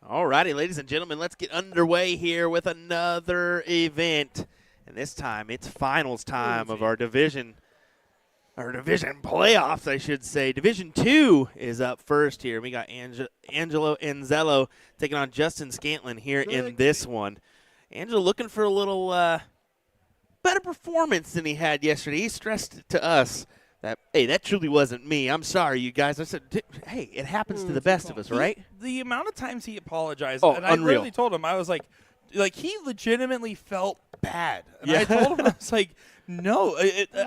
All righty, ladies and gentlemen, let's get underway here with another event. And this time, it's finals time of our division playoffs, I should say. Division 2 is up first here. We got Angelo Anzello taking on Justin Scantlin here in this one. Angelo looking for a little better performance than he had yesterday. He stressed to us that, hey, that truly wasn't me. I'm sorry, you guys. I said, hey, it happens to the best of us, right? The amount of times he apologized, and I unreal. literally told him, I was like he legitimately felt bad. And Yeah. I told him, I was like, no,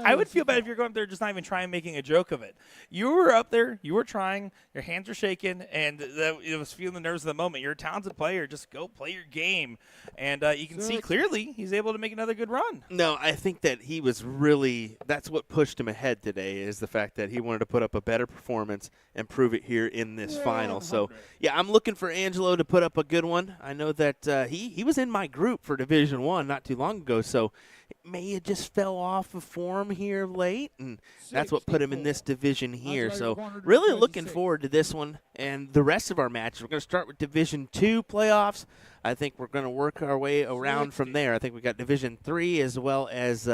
I would feel bad if you're going up there just not even trying making a joke of it. You were up there, you were trying, your hands were shaking, and it was feeling the nerves of the moment. You're a talented player. Just go play your game. And you can see clearly he's able to make another good run. No, I think that he was really – that's what pushed him ahead today is the fact that he wanted to put up a better performance and prove it here in this final. So, yeah, I'm looking for Angelo to put up a good one. I know that he was in my group for Division 1 not too long ago, so it may have just fell off of form here late, and that's what put him in this division here. So really looking forward to this one and the rest of our matches. We're going to start with Division 2 playoffs. I think we're going to work our way around from there. I think we got Division 3 as well as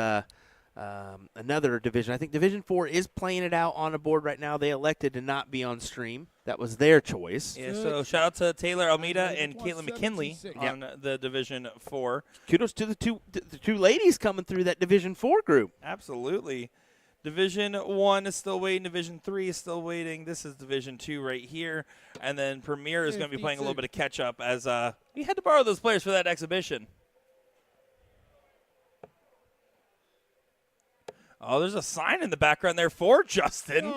another division. I think Division 4 is playing it out on a board right now. They elected to not be on stream. That was their choice. Yeah, so shout out to Taylor Almeida and Caitlin McKinley on the Division 4. Kudos to the two ladies coming through that Division 4 group. Absolutely. Division 1 is still waiting. Division 3 is still waiting. This is Division 2 right here. And then Premier is going to be playing a little bit of catch-up as we had to borrow those players for that exhibition. Oh, there's a sign in the background there for Justin.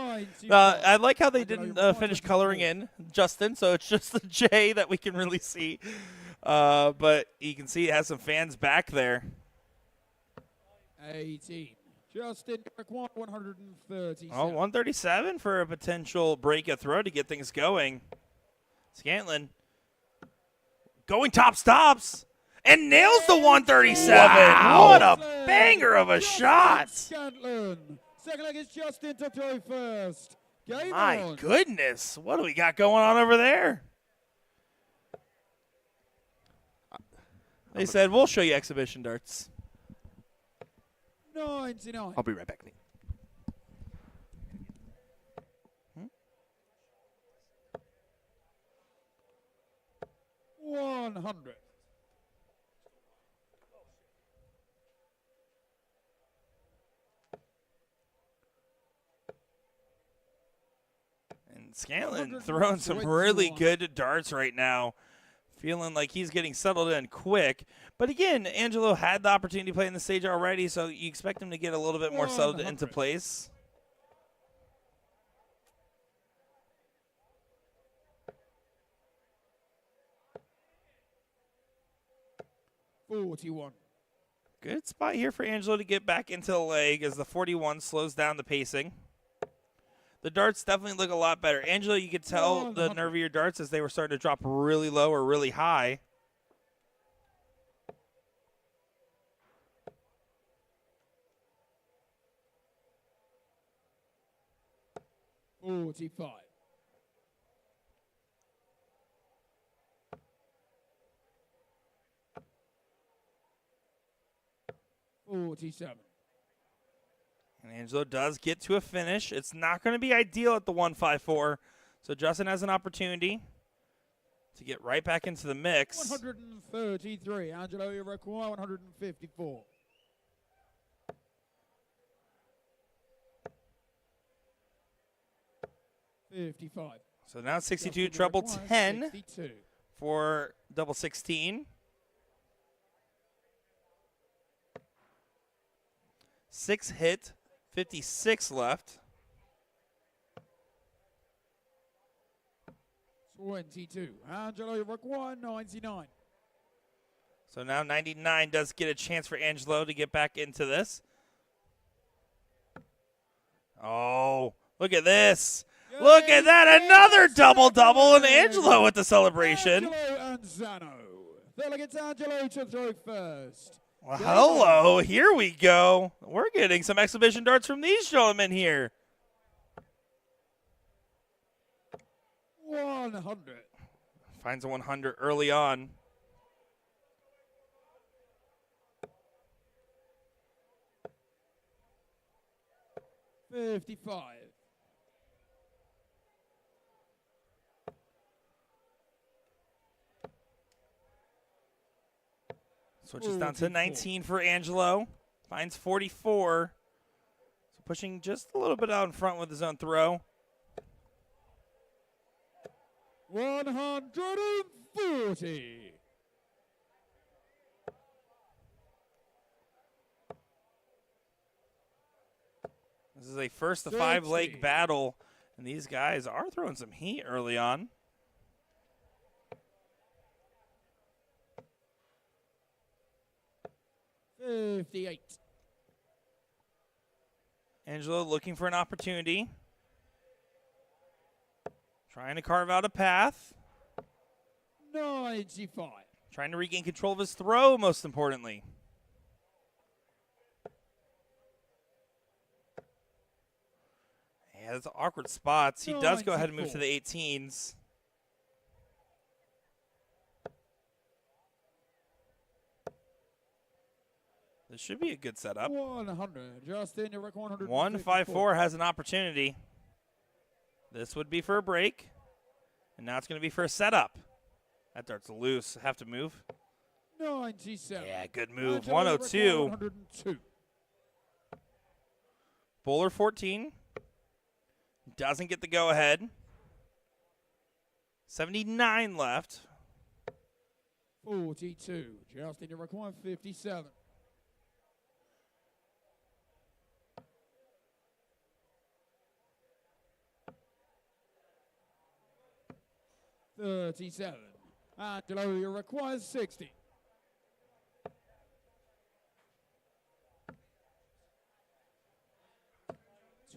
I like how they didn't finish coloring in Justin, so it's just the J that we can really see. But you can see it has some fans back there. 18. Justin, 137. Oh, 137 for a potential break a throw to get things going. Scantlin going top stops. And nails the 137. Wow. What a banger of a shot. Scantlin. Second leg is Justin to throw first. Game My on. goodness. What do we got going on over there? They said, we'll show you exhibition darts. 99. I'll be right back, Nate. 100. And Scantlin throwing some really good darts right now. Feeling like he's getting settled in quick. But again, Angelo had the opportunity to play in the stage already, so you expect him to get a little bit more settled into place. $41. Good spot here for Angelo to get back into the leg as the 41 slows down the pacing. The darts definitely look a lot better. Angelo, you could tell the nervier darts as they were starting to drop really low or really high. $45. 47. And Angelo does get to a finish. It's not going to be ideal at the 154. So Justin has an opportunity to get right back into the mix. 133. Angelo, you require 154. $55. So now 62, treble 10 62. for double 16. 6 hit, 56 left. 22. Angelo, you require 99. So now 99 does get a chance for Angelo to get back into this. Oh, look at this. Look at that. Another double-double, and Angelo with the celebration. Angelo Anzano. Delegates Angelo to throw first. Well, hello. Here we go. We're getting some exhibition darts from these gentlemen here. 100. Finds a 100 early on. $55. Switches down to 44. 19 for Angelo. Finds 44. So pushing just a little bit out in front with his own throw. 140. This is a first to 60. 5-leg battle, and these guys are throwing some heat early on. $58. Angelo looking for an opportunity. Trying to carve out a path. 95. Trying to regain control of his throw, most importantly. Yeah, that's awkward spots. He does go ahead and move to the 18s. This should be a good setup. 100. Justin, you reckon 154. 154 has an opportunity. This would be for a break. And now it's going to be for a setup. That dart's loose. Have to move. 97. Yeah, good move. Angelo, 102. 102. Bowler 14. Doesn't get the go-ahead. 79 left. 42. Justin, you reckon 157. $37. Angelo, you require 60.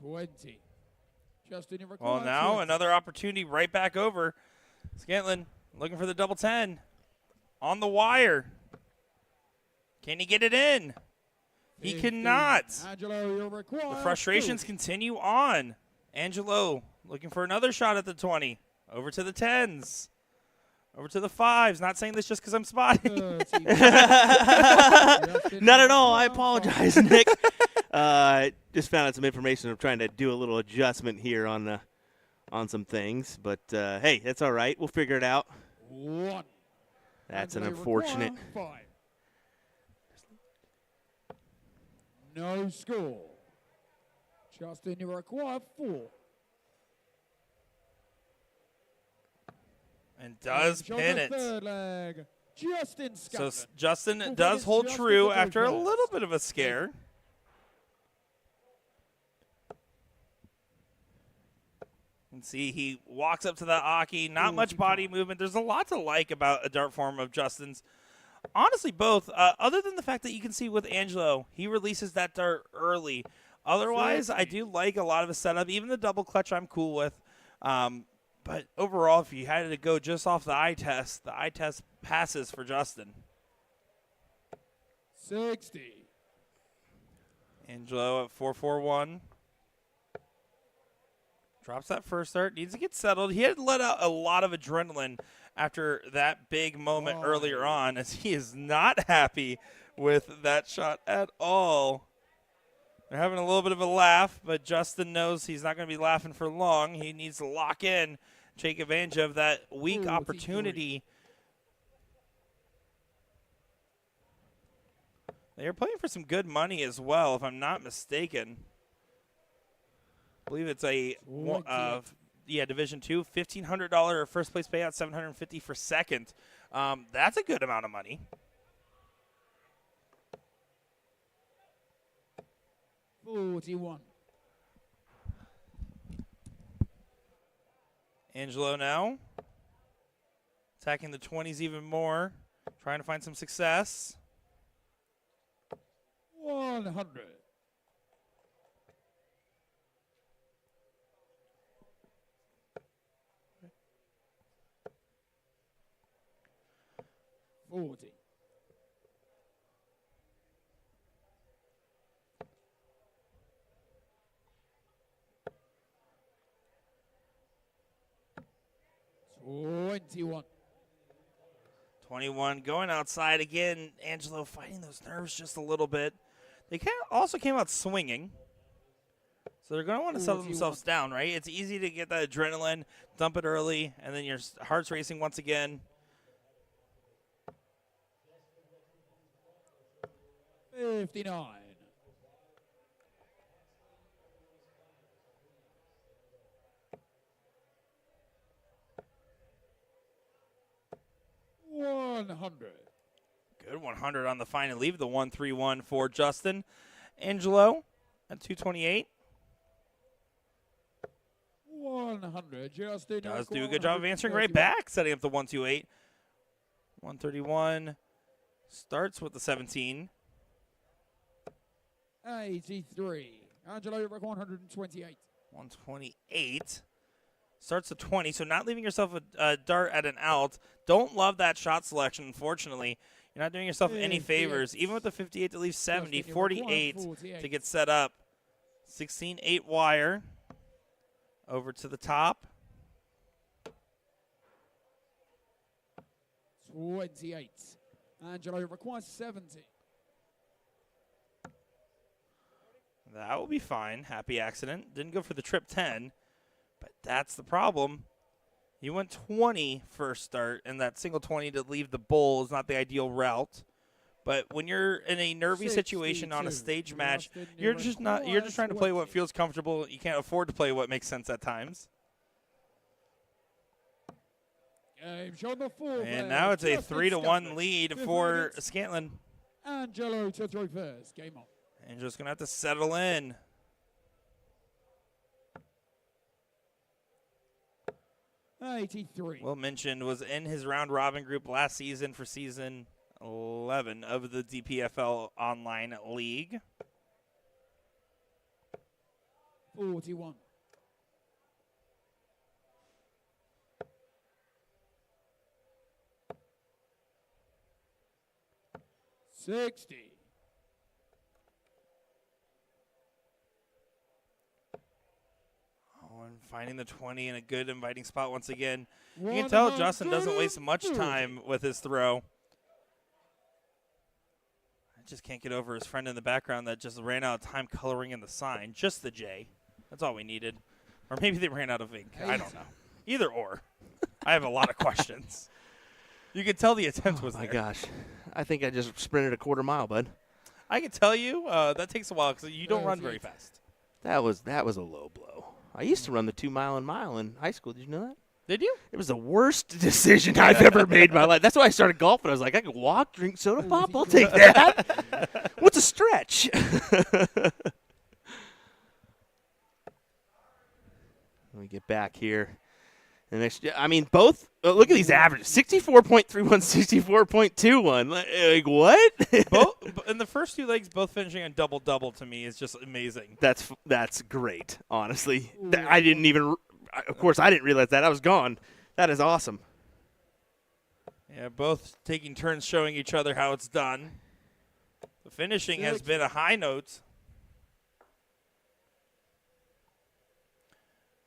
$20. Justin, you require Well, now 20. another opportunity right back over. Scantlin looking for the double 10. On the wire. Can he get it in? He 15. cannot. Angelo, you require The frustrations 30. continue on. Angelo looking for another shot at the 20. Over to the 10s. Over to the 5s. Not saying this just because I'm spotting. 30. Not at all. I apologize, Nick. Just found out some information. I'm trying to do a little adjustment here on some things, but hey, that's all right. We'll figure it out. 1. That's an Angelo, unfortunate. require 5. No score. Justin, you require 4. And does Angelo, pin the it. third leg. Justin So Scantlin. Justin Well, does that hold is true Justin after a Scantlin. little bit of a scare. And see, he walks up to that Aki. Not much body movement. There's a lot to like about a dart form of Justin's. Honestly, both. Other than the fact that you can see with Angelo, he releases that dart early. Otherwise, I do like a lot of his setup. Even the double clutch I'm cool with. But overall, if you had to go just off the eye test passes for Justin. 60. Angelo at 4-4-1. Drops that first start. Needs to get settled. He had let out a lot of adrenaline after that big moment earlier on, as he is not happy with that shot at all. They're having a little bit of a laugh, but Justin knows he's not going to be laughing for long. He needs to lock in, take advantage of that weak opportunity. They're playing for some good money as well, if I'm not mistaken. I believe it's a Division II, $1,500 first place payout, $750 for second. That's a good amount of money. $41. Angelo now attacking the 20s even more, trying to find some success. 100. $40. $21. 21 going outside again. Angelo fighting those nerves just a little bit. They also came out swinging. So they're going to want to settle themselves down, right? It's easy to get that adrenaline, dump it early, and then your heart's racing once again. 59. Good 100 on the fine and leave. The 131 for Justin. Angelo at 228. 100. Justin Does do a good job of answering right back, setting up the 128. 131 starts with the 17. 83. Angelo, you 128. 128 starts at 20, so not leaving yourself a dart at an out. Don't love that shot selection, unfortunately. You're not doing yourself any favors. Even with the 58 to leave 70, 48 to get set up. 16-8 wire over to the top. 28. Angelo requires 70. That will be fine. Happy accident. Didn't go for the trip 10, but that's the problem. You went 20 first start, and that single 20 to leave the bowl is not the ideal route. But when you're in a nervy situation on a stage match, you're just trying to play what feels comfortable. You can't afford to play what makes sense at times. And now it's a 3-1 lead for Scantlin. Angelo to throw first. Game on. And just going to have to settle in. '83. Will mentioned was in his round robin group last season for season 11 of the DPFL online league. 41. 60. Oh, and finding the 20 in a good inviting spot once again. You can tell Justin doesn't waste much time with his throw. I just can't get over his friend in the background that just ran out of time coloring in the sign. Just the J. That's all we needed. Or maybe they ran out of ink. I don't know. Either or. I have a lot of questions. You can tell the attempt was there. Oh, my gosh. I think I just sprinted a quarter mile, bud. I can tell you that takes a while because you don't run very fast. That was a low blow. I used to run the 2 mile in high school. Did you know that? Did you? It was the worst decision I've ever made in my life. That's why I started golfing. I was like, I can walk, drink soda pop. I'll take that. What's a stretch? Let me get back here. The next, I mean, both. Look at these averages: 64.31, 64.21. Like what? Both in the first two legs, both finishing on double to me is just amazing. That's great. Honestly, I didn't even. Of course, I didn't realize that. I was gone. That is awesome. Yeah, both taking turns showing each other how it's done. The finishing has been a high note.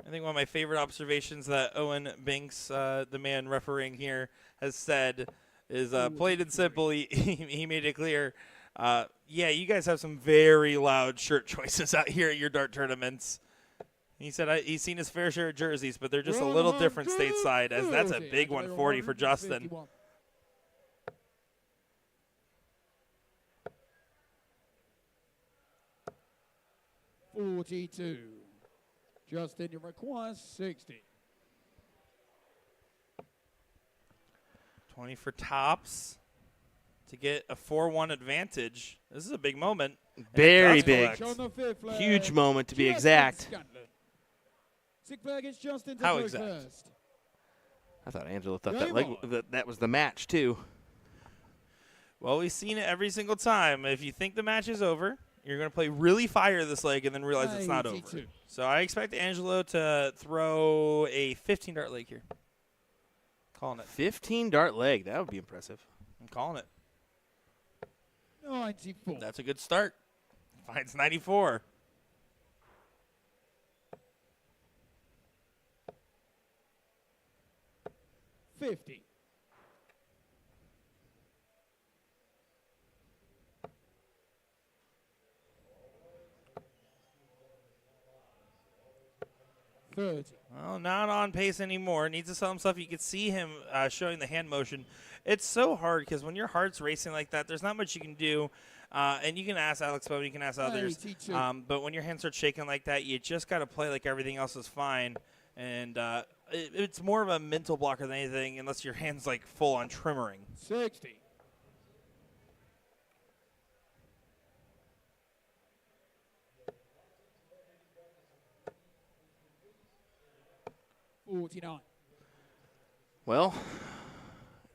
I think one of my favorite observations that Owen Binks, the man refereeing here, has said is plain and simple. He made it clear. Yeah, you guys have some very loud shirt choices out here at your dart tournaments. He said he's seen his fair share of jerseys, but they're just a little different stateside, as that's a big 140 for Justin. .42. Justin, you require 60. 20 for tops to get a 4-1 advantage. This is a big moment. Very big. Huge moment, to be exact. How exact? First. I thought Angelo thought that was the match, too. Well, we've seen it every single time. If you think the match is over, you're going to play really fire this leg and then realize it's not over. So I expect Angelo to throw a 15-dart leg here. Calling it. 15-dart leg. That would be impressive. I'm calling it. 94. That's a good start. Finds 94. 30. Well, not on pace anymore. Needs to sell himself. You could see him showing the hand motion. It's so hard because when your heart's racing like that, there's not much you can do. And you can ask Alex Bowman, you can ask others. 82. But when your hand starts shaking like that, you just got to play like everything else is fine. And it's more of a mental blocker than anything, unless your hand's like full on trimmering. 60. $49. Well,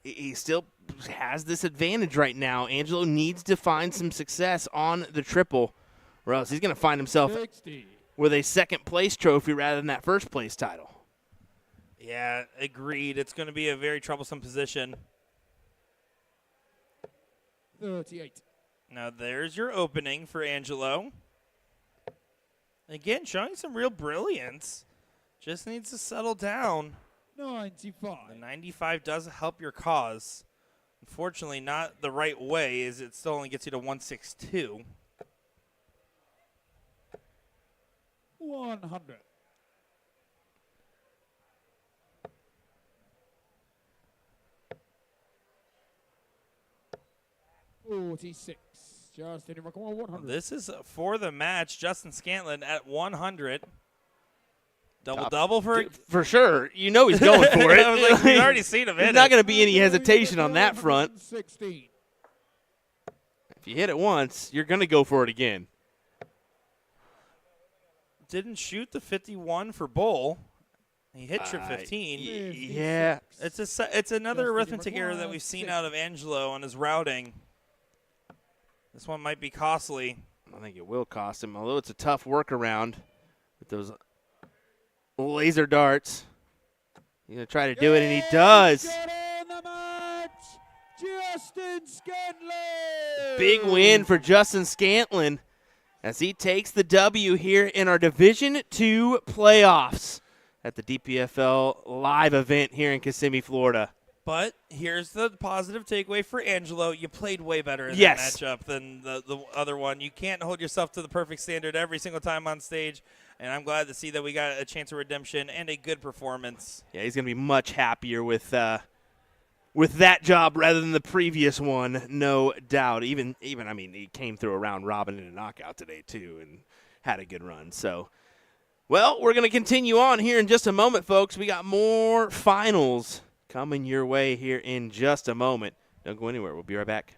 he still has this advantage right now. Angelo needs to find some success on the triple, or else he's going to find himself 60. with a second-place trophy rather than that first-place title. Yeah, agreed. It's going to be a very troublesome position. 38. Now there's your opening for Angelo. Again, showing some real brilliance. Just needs to settle down. 95. The 95 does help your cause. Unfortunately, not the right way, as it still only gets you to 162. 100. $46. Justin, come on, 100. This is for the match. Justin Scantlin at 100. Top. Double for For sure. You know he's going for it. I was like, we've already seen him hit There's not it. going to be any hesitation on that front. 16. If you hit it once, you're going to go for it again. Didn't shoot the 51 for Bull. He hit trip 15. Yeah. It's another Justin, arithmetic number error that we've seen 6. out of Angelo on his routing. This one might be costly. I think it will cost him, although it's a tough workaround with those laser darts. He's going to try to do it, and he does. Got on the match, Justin Scantlin. Big win for Justin Scantlin as he takes the W here in our Division II playoffs at the DPFL live event here in Kissimmee, Florida. But here's the positive takeaway for Angelo. You played way better in Yes. that matchup than the other one. You can't hold yourself to the perfect standard every single time on stage, and I'm glad to see that we got a chance of redemption and a good performance. Yeah, he's going to be much happier with that job rather than the previous one, no doubt. Even I mean, he came through a round robin and a knockout today too and had a good run. So, well, we're going to continue on here in just a moment, folks. We got more finals coming your way here in just a moment. Don't go anywhere. We'll be right back.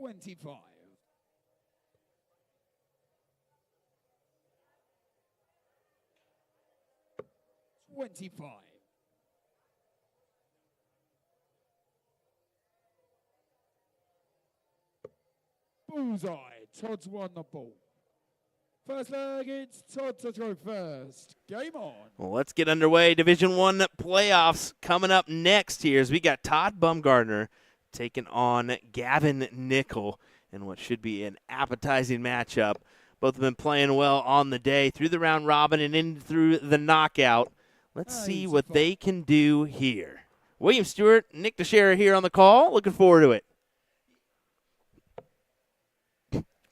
25. 25. Bullseye. Todd's won the ball. First leg, it's Todd to throw first. Game on. Well, let's get underway. Division I playoffs coming up next here as we got Todd Bumgardner taking on Gavin Nickel in what should be an appetizing matchup. Both have been playing well on the day through the round robin and in through the knockout. Let's see what they can do here. William Stewart, Nick DeShera here on the call. Looking forward to it.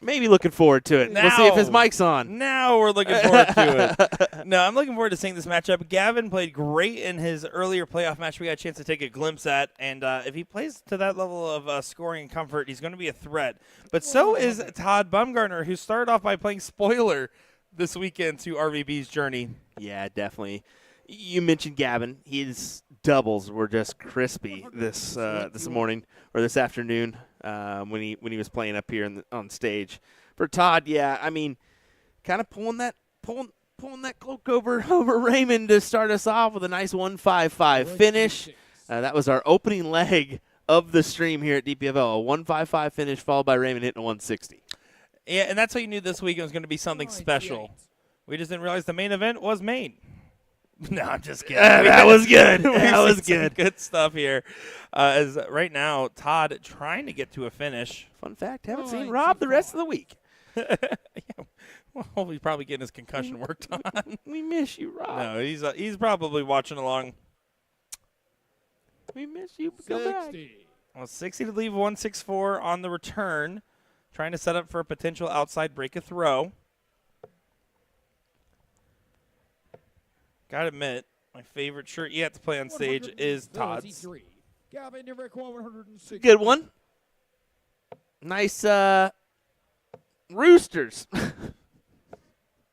Maybe looking forward to it. We'll see if his mic's on. Now we're looking forward to it. No, I'm looking forward to seeing this matchup. Gavin played great in his earlier playoff match we got a chance to take a glimpse at. And if he plays to that level of scoring and comfort, he's going to be a threat. But so is Todd Bumgardner, who started off by playing spoiler this weekend to RVB's journey. Yeah, definitely. You mentioned Gavin. His doubles were just crispy this morning or this afternoon when he was playing up here on stage. For Todd, yeah, I mean, kind of pulling that cloak over Raymond to start us off with a nice 1-5-5 finish. That was our opening leg of the stream here at DPFL. A 1-5-5 finish followed by Raymond hitting a 160. Yeah, and that's how you knew this weekend was going to be something special. We just didn't realize the main event was Maine. No, I'm just kidding. That was good. That was good. Good stuff here. As right now, Todd trying to get to a finish. Fun fact, haven't seen Rob the rest of the week. Yeah, well, he's probably getting his concussion worked on. We miss you, Rob. No, he's probably watching along. We miss you. Come back. Well, 60 to leave 164 on the return. Trying to set up for a potential outside break a throw. Gotta admit, my favorite shirt yet to play on stage is Todd's. Good one. Nice roosters.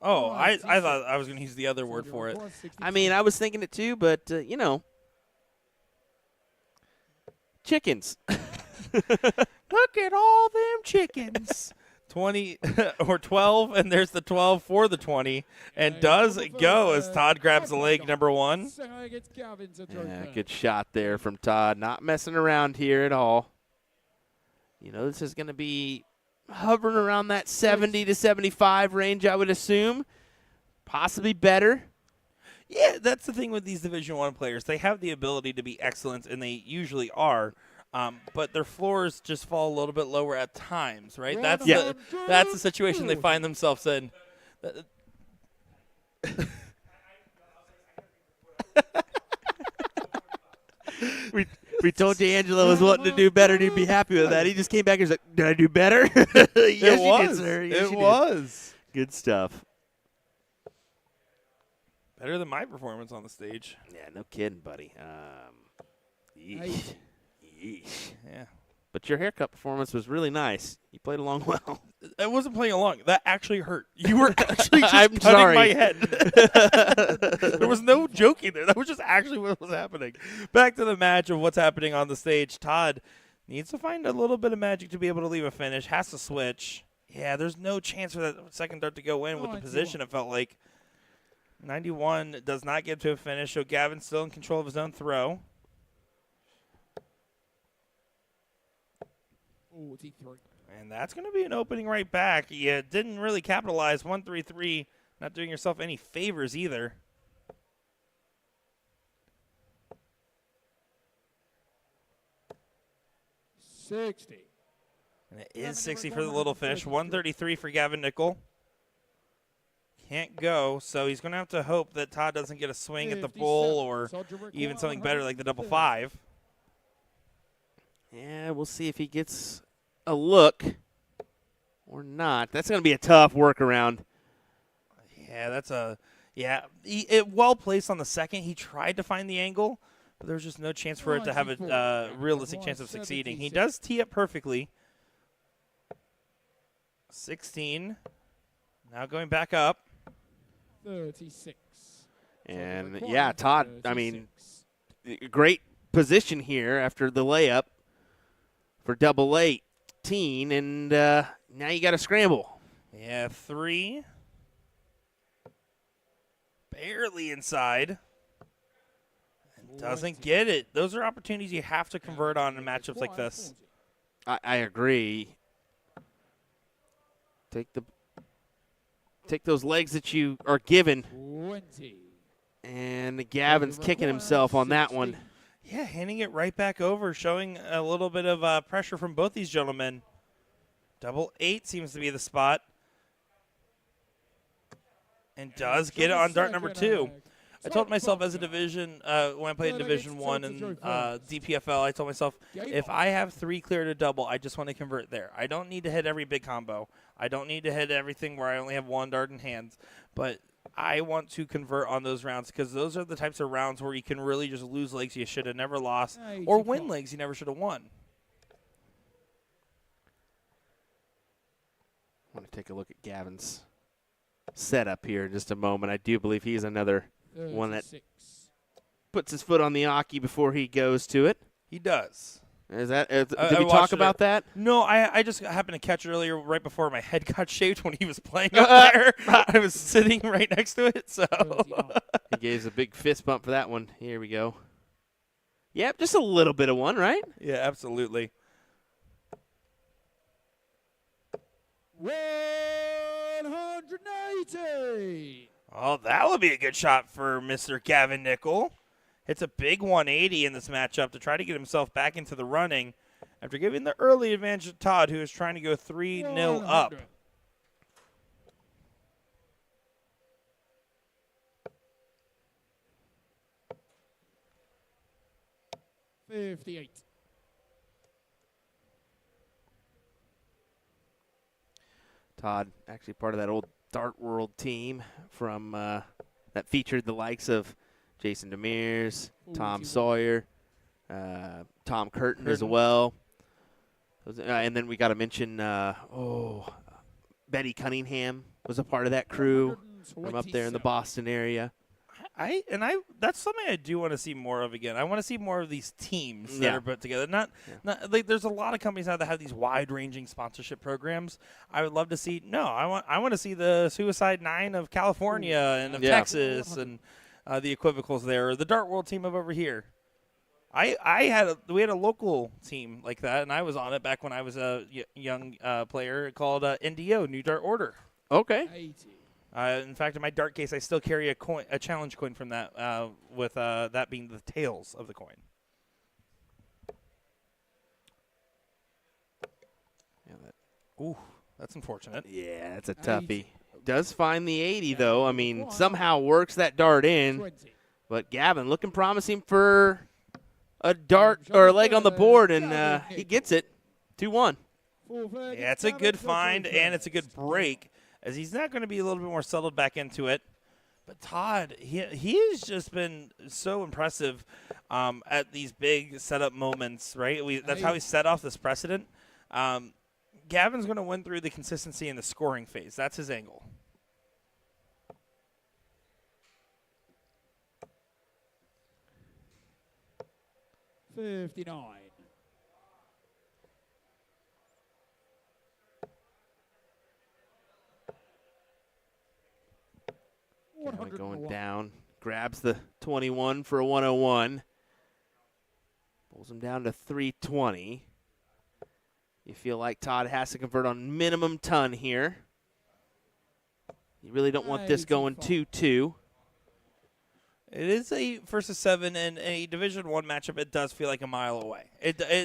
Oh, I thought I was going to use the other word for it. I mean, I was thinking it too, but, chickens. Look at all them chickens. 20 or 12, and there's the 12 for the 20, and does go as Todd grabs the leg number one. Yeah, good shot there from Todd. Not messing around here at all. This is going to be hovering around that 70 to 75 range, I would assume. Possibly better. Yeah, that's the thing with these Division I players. They have the ability to be excellent, and they usually are. But their floors just fall a little bit lower at times, right? That's the situation they find themselves in. We told you Angelo was wanting to do better, and he'd be happy with that. He just came back and was like, did I do better? Yes, you did, sir. Yes, it was. Good stuff. Better than my performance on the stage. Yeah, no kidding, buddy. Yeesh. Yeah. But your haircut performance was really nice. You played along well. I wasn't playing along. That actually hurt. You were actually just I'm cutting sorry. my head. There was no joking there. That was just actually what was happening. Back to the match of what's happening on the stage. Todd needs to find a little bit of magic to be able to leave a finish. Has to switch. Yeah, there's no chance for that second dart to go in with the position, it felt like. 91 does not get to a finish, so Gavin's still in control of his own throw. 43. And that's going to be an opening right back. You didn't really capitalize. 1-3-3, not doing yourself any favors either. $60. And it is 60 for the little fish. 133 for Gavin Nickel. Can't go, so he's going to have to hope that Todd doesn't get a swing at the bull or even something better like the double five. Yeah, we'll see if he gets a look or not. That's going to be a tough workaround. Yeah, that's a it well placed on the second. He tried to find the angle, but there's just no chance for it to have a realistic chance of succeeding. He does tee up perfectly. 16. Now going back up. 36. And, yeah, Todd, I mean, great position here after the layup for double eight. 14, and now you got to scramble. Yeah, 3. Barely inside. Doesn't get it. Those are opportunities you have to convert on in matchups like this. I agree. Take those legs that you are given. 20. And Gavin's kicking himself on that one. Yeah, handing it right back over, showing a little bit of pressure from both these gentlemen. Double 8 seems to be the spot. And does get it on dart number 2. I told myself as a division, when I played in Division 1 and DPFL, I told myself, if I have 3 clear to double, I just want to convert there. I don't need to hit every big combo. I don't need to hit everything where I only have 1 dart in hands. But I want to convert on those rounds because those are the types of rounds where you can really just lose legs you should have never lost or win legs you never should have won. I want to take a look at Gavin's setup here in just a moment. I do believe he's another one that puts his foot on the Aki before he goes to it. He does. Is that? Did we talk about that? No, I just happened to catch it earlier right before my head got shaved when he was playing up there. I was sitting right next to it, so. He gave us a big fist bump for that one. Here we go. Yep, just a little bit of one, right? Yeah, absolutely. 180. Oh, that would be a good shot for Mr. Gavin Nickel. It's a big 180 in this matchup to try to get himself back into the running after giving the early advantage to Todd, who is trying to go 3-0 up. 58. Todd, actually part of that old Dart World team from that featured the likes of Jason Demers, Tom Sawyer, Tom Curtin as well. And then we got to mention, Betty Cunningham was a part of that crew from up there in the Boston area. That's something I do want to see more of again. I want to see more of these teams that are put together. Not like there's a lot of companies now that have these wide-ranging sponsorship programs. I would love to see. No, I want to see the Suicide 9 of California and of Texas and the equivocals there, or the Dart World team of over here. We had a local team like that, and I was on it back when I was a young player called NDO, New Dart Order. Okay. 80. In fact, in my dart case, I still carry a challenge coin from that, with that being the tails of the coin. Ooh, that's unfortunate. Yeah, that's a toughie. Does find the 80, though. I mean, somehow works that dart in. 20. But Gavin looking promising for a dart or a leg on the board, and he gets it. 2-1. Yeah, it's a good find, and it's a good break, as he's not going to be a little bit more settled back into it. But Todd, he has just been so impressive at these big setup moments, right? That's how he set off this precedent. Gavin's going to win through the consistency in the scoring phase. That's his angle. $59. Going down, grabs the 21 for a 101. Pulls him down to 320. You feel like Todd has to convert on minimum ton here. You really don't want this going 2-2. It is a first of 7 and a Division 1 matchup. It does feel like a mile away.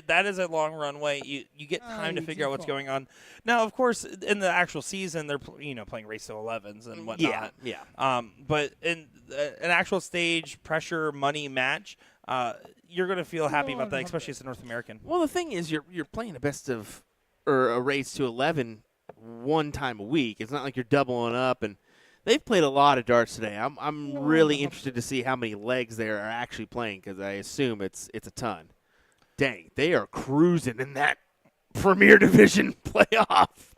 That is a long runway. You get time to figure out what's going on. Now, of course, in the actual season, they're playing race to 11s and whatnot. Yeah. But in an actual stage pressure money match, you're going to feel happy about that, especially as a North American. Well, the thing is, you're playing a best of or a race to 11 one time a week. It's not like you're doubling up and. They've played a lot of darts today. I'm really interested to see how many legs they are actually playing because I assume it's a ton. Dang, they are cruising in that Premier Division playoff.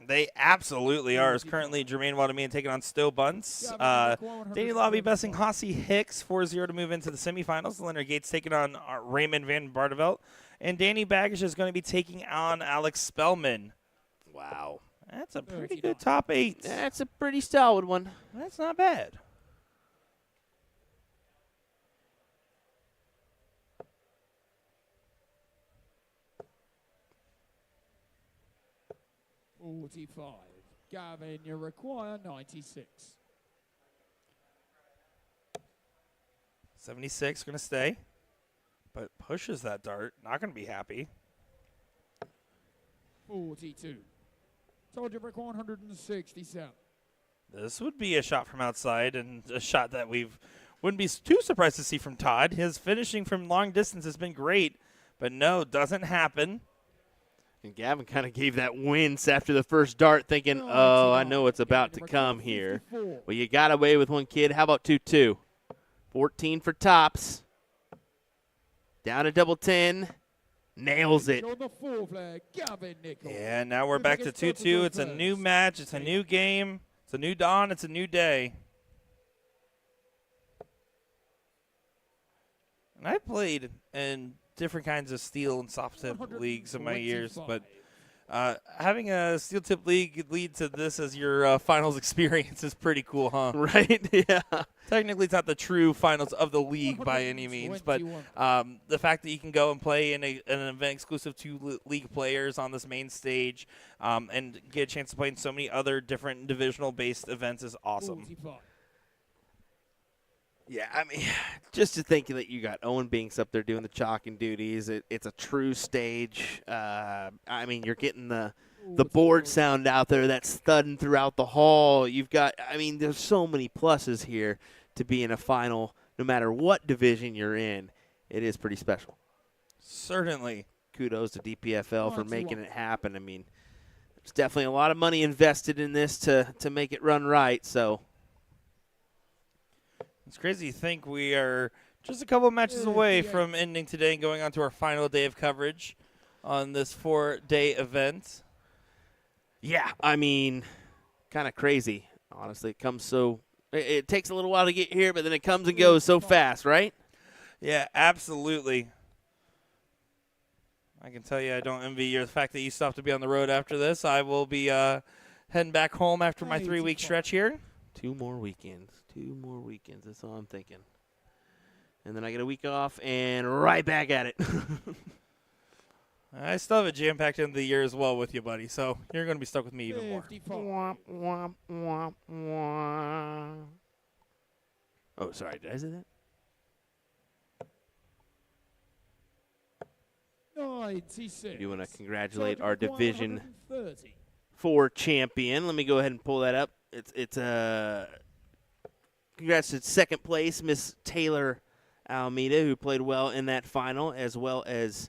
They absolutely are. As currently Jermaine Wadamian taking on Stowe Bunce. Danny Lobby besting Hossie Hicks 4-0 to move into the semifinals. Leonard Gates taking on Raymond Van Bartevelt. And Danny Baggish is going to be taking on Alex Spellman. Wow. That's a pretty good top 8. That's a pretty solid one. That's not bad. $45. Gavin, you require 96. 76 going to stay, but pushes that dart. Not going to be happy. 42. Told you require 167. This would be a shot from outside, and a shot that wouldn't be too surprised to see from Todd. His finishing from long distance has been great, but no, doesn't happen. And Gavin kind of gave that wince after the first dart, thinking, oh, I know what's about to come here. Well, you got away with one, kid. How about 2-2? 14 for tops. Down to double 10. Nails it. Yeah, now we're back to 2-2. It's a new match. It's a new game. It's a new dawn. It's a new day. And I played in different kinds of steel and soft tip leagues in my years, but having a steel tip league lead to this as your finals experience is pretty cool, huh? Right? Yeah. Technically, it's not the true finals of the league by any means, but the fact that you can go and play in an event exclusive to league players on this main stage and get a chance to play in so many other different divisional-based events is awesome. Yeah, I mean, just to think that you got Owen Binks up there doing the chalking duties, it's a true stage. I mean, you're getting the board sound out there that's thudding throughout the hall. You've got, I mean, there's so many pluses here to be in a final, no matter what division you're in. It is pretty special. Certainly. Kudos to DPFL for making it happen. I mean, there's definitely a lot of money invested in this to make it run right, so. It's crazy to think we are just a couple of matches away from ending today and going on to our final day of coverage on this 4-day event. Yeah, I mean, kind of crazy. Honestly, it comes so it takes a little while to get here, but then it comes and goes so fast, right? Yeah, absolutely. I can tell you I don't envy you the fact that you still have to be on the road after this. I will be heading back home after my 3-week stretch here. 2 more weekends. 2 more weekends. That's all I'm thinking. And then I get a week off and right back at it. I still have a jam-packed end of the year as well with you, buddy, so you're going to be stuck with me even more. Womp, womp, womp, womp. Oh, sorry. Did I say that? 96. You want to congratulate our Division 4 champion. Let me go ahead and pull that up. It's congrats to second place, Miss Taylor Almeida, who played well in that final, as well as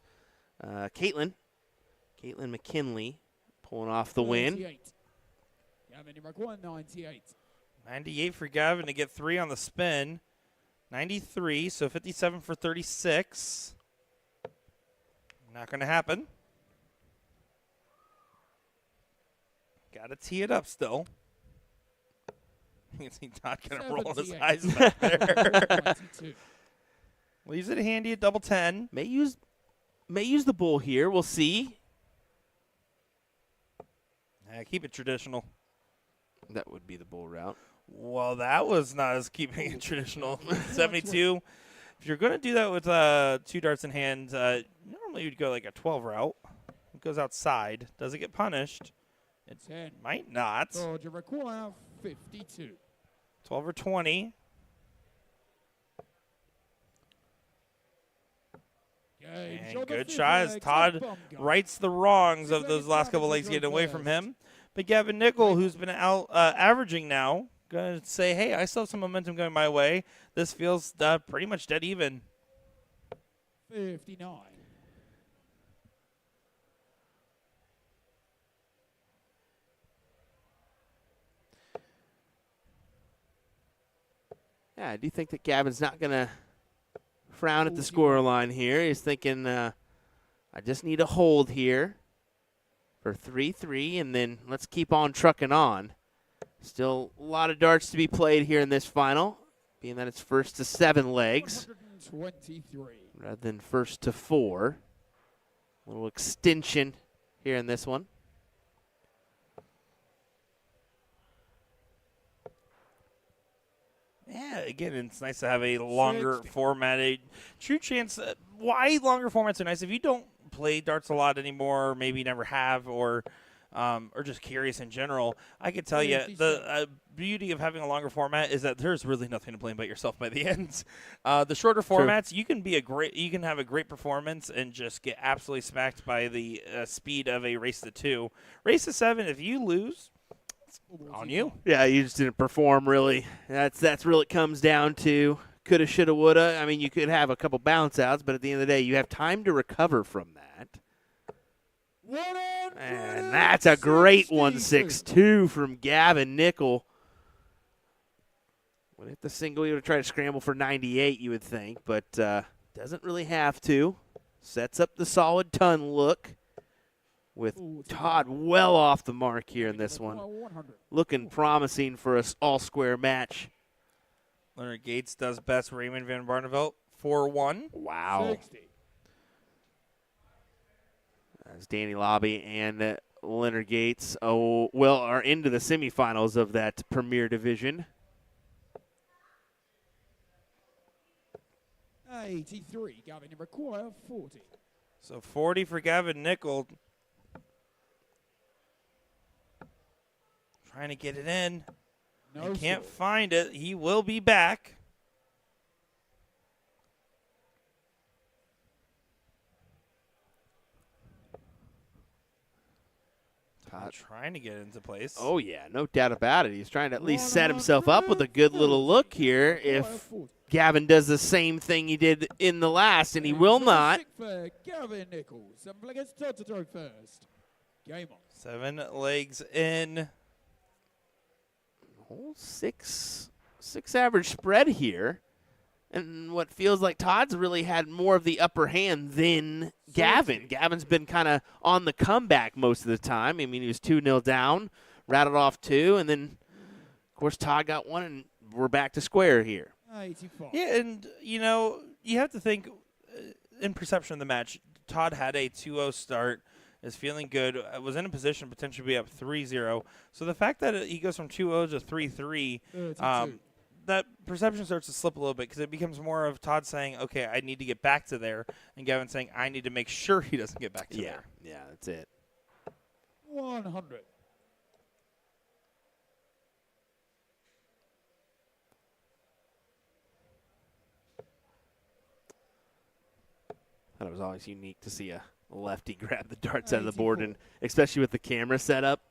Caitlin McKinley pulling off the win. 98 for Gavin to get 3 on the spin. 93, so 57 for 36. Not going to happen. Got to tee it up still. You can see Todd kind of rolling his eyes back there. Leaves it handy at double 10. May use the bull here. We'll see. Keep it traditional. That would be the bull route. Well, that was not as keeping it traditional. 72. If you're going to do that with 2 darts in hand, normally you'd go like a 12 route. It goes outside. Does it get punished? It might not. So you require 52. 12 or 20. And good shot as Todd rights the wrongs of those last couple legs getting away from him. But Gavin Nickel, who's been out averaging now, going to say, hey, I still have some momentum going my way. This feels pretty much dead even. 59. Yeah, I do think that Gavin's not going to frown at the scoreline here. He's thinking, I just need a hold here for 3-3, and then let's keep on trucking on. Still a lot of darts to be played here in this final, being that it's first to 7 legs 123. rather than first to 4. A little extension here in this one. Yeah, again, it's nice to have a longer formatted true chance. Why longer formats are nice? If you don't play darts a lot anymore, or maybe never have, or just curious in general, I could tell you the beauty of having a longer format is that there's really nothing to blame but yourself by the end. The shorter formats, you can have a great performance and just get absolutely smacked by the speed of a race to 2. Race to 7, if you lose, on you. Yeah, you just didn't perform really. That's really it comes down to. Coulda, shoulda, woulda. I mean, you could have a couple bounce outs, but at the end of the day, you have time to recover from that. And that's a great 1-6-2 from Gavin Nickel. Would hit the single, you would try to scramble for 98, you would think, but doesn't really have to. Sets up the solid ton look. With Todd well off the mark here in this one. Looking promising for an all-square match. Leonard Gates does best. Raymond Van Barneveld, 4-1. Wow. As Danny Lobby and Leonard Gates are into the semifinals of that Premier Division. 83, Gavin require 40. So 40 for Gavin Nickel. Trying to get it in. He can't find it. He will be back. Todd trying to get into place. Oh, yeah, no doubt about it. He's trying to at least set himself up with a good little look here if Gavin does the same thing he did in the last, and he will not. Gavin Nichols, against Todd to throw first. Game on. 7 legs in. Whole six average spread here. And what feels like Todd's really had more of the upper hand than Gavin. Gavin's been kind of on the comeback most of the time. I mean, he was 2-0 down, rattled off 2, and then, of course, Todd got 1, and we're back to square here. 84. Yeah, and, you have to think, in perception of the match, Todd had a 2-0 start, is feeling good, was in a position to potentially be up 3-0. So the fact that he goes from 2-0 to 3-3, that perception starts to slip a little bit because it becomes more of Todd saying, okay, I need to get back to there, and Gavin saying, I need to make sure he doesn't get back to there. Yeah, that's it. 100. Thought it was always unique to see a lefty grab the darts out of the board, and especially with the camera setup.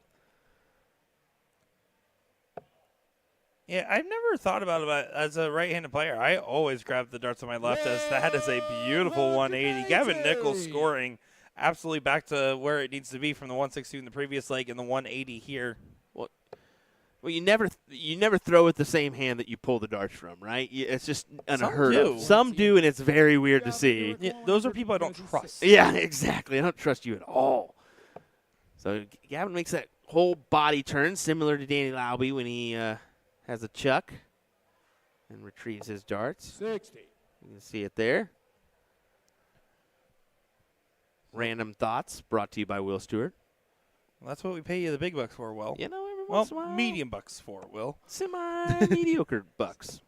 Yeah, I've never thought about it as a right-handed player. I always grab the darts on my left, as that is a beautiful 180. Gavin Nichols scoring absolutely back to where it needs to be from the 162 in the previous leg and the 180 here. Well, you never throw with the same hand that you pull the darts from, right? It's just unheard of. Some do, and it's very weird to see. Yeah, those are people I don't trust. Yeah, exactly. I don't trust you at all. So Gavin makes that whole body turn, similar to Danny Lauby when he has a chuck and retrieves his darts. 60. You can see it there. Random Thoughts, brought to you by Will Stewart. Well, that's what we pay you the big bucks for, Will. Every once in a while. Medium bucks for it, Will. Semi-mediocre bucks.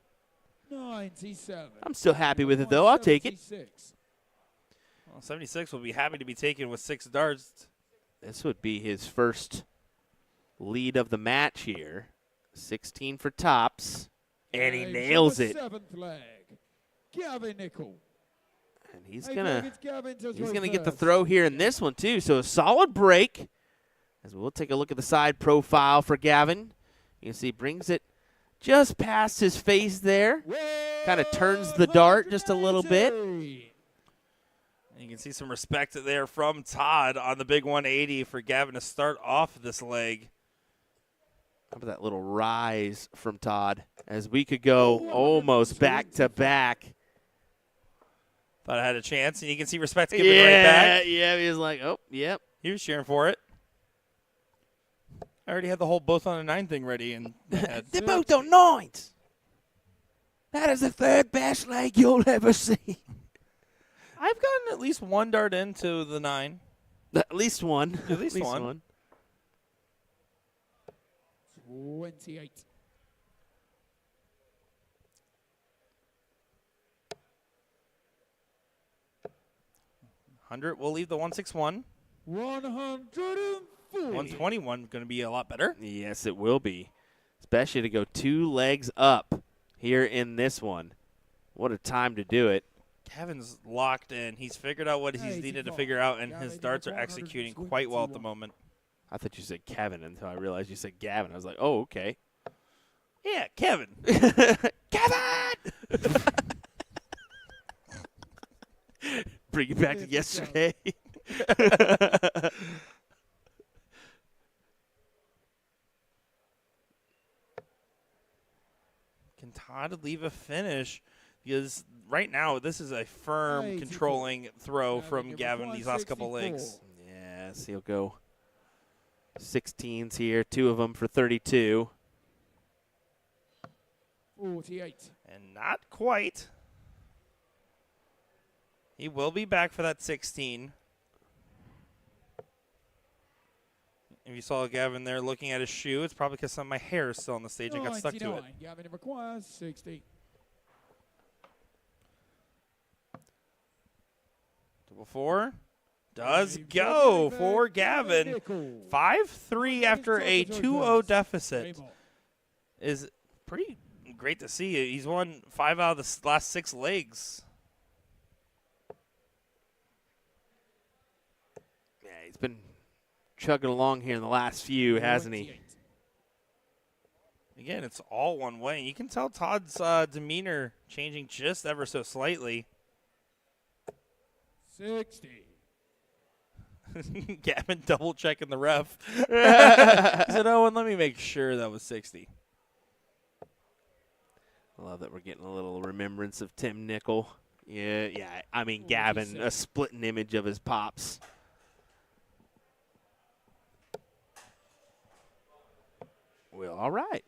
97. I'm still happy with it, though. I'll take it. 76. Well, 76 will be happy to be taken with 6 darts. This would be his first lead of the match here. 16 for tops, and he nails it. 7th leg. Gavin Nickel. And he's gonna get the throw here in this one too. So a solid break. As we'll take a look at the side profile for Gavin. You can see he brings it just past his face there. Kind of turns the dart just a little bit. And you can see some respect there from Todd on the big 180 for Gavin to start off this leg. How about that little rise from Todd as we could go almost back to back. Thought I had a chance, and you can see respect giving right back. Yeah, he was like, oh, yep. He was cheering for it. I already had the whole both on a 9 thing ready. And they're both on 9s. That is the third best leg you'll ever see. I've gotten at least one dart into the 9. At least one. At least one. 28. 100. We'll leave the 161. 140. 121 going to be a lot better. Yes, it will be, especially to go 2 legs up here in this one. What a time to do it. Kevin's locked in. He's figured out what he's needed to figure out, and his darts are executing quite well at the moment. I thought you said Kevin until I realized you said Gavin. I was like, oh, okay. Yeah, Kevin. Kevin! Bring you back to yesterday. Can Todd leave a finish? Because right now, this is a firm controlling throw from Gavin these last couple legs. Yes, he'll go 16s here, 2 of them for 32. 48. And not quite. He will be back for that 16. If you saw Gavin there looking at his shoe, it's probably because some of my hair is still on the stage and got stuck to it. Gavin requires 60. Double 4 does go for Gavin. 5-3 after a 2-0 deficit is pretty great to see. He's won 5 out of the last 6 legs. Yeah, he's been chugging along here in the last few, hasn't he? Again, it's all one way. You can tell Todd's demeanor changing just ever so slightly. 60. Gavin double checking the ref. He said, oh, and let me make sure that was 60. I love that we're getting a little remembrance of Tim Nickel. Yeah. I mean, Gavin, a splitting image of his pops. Well, all right.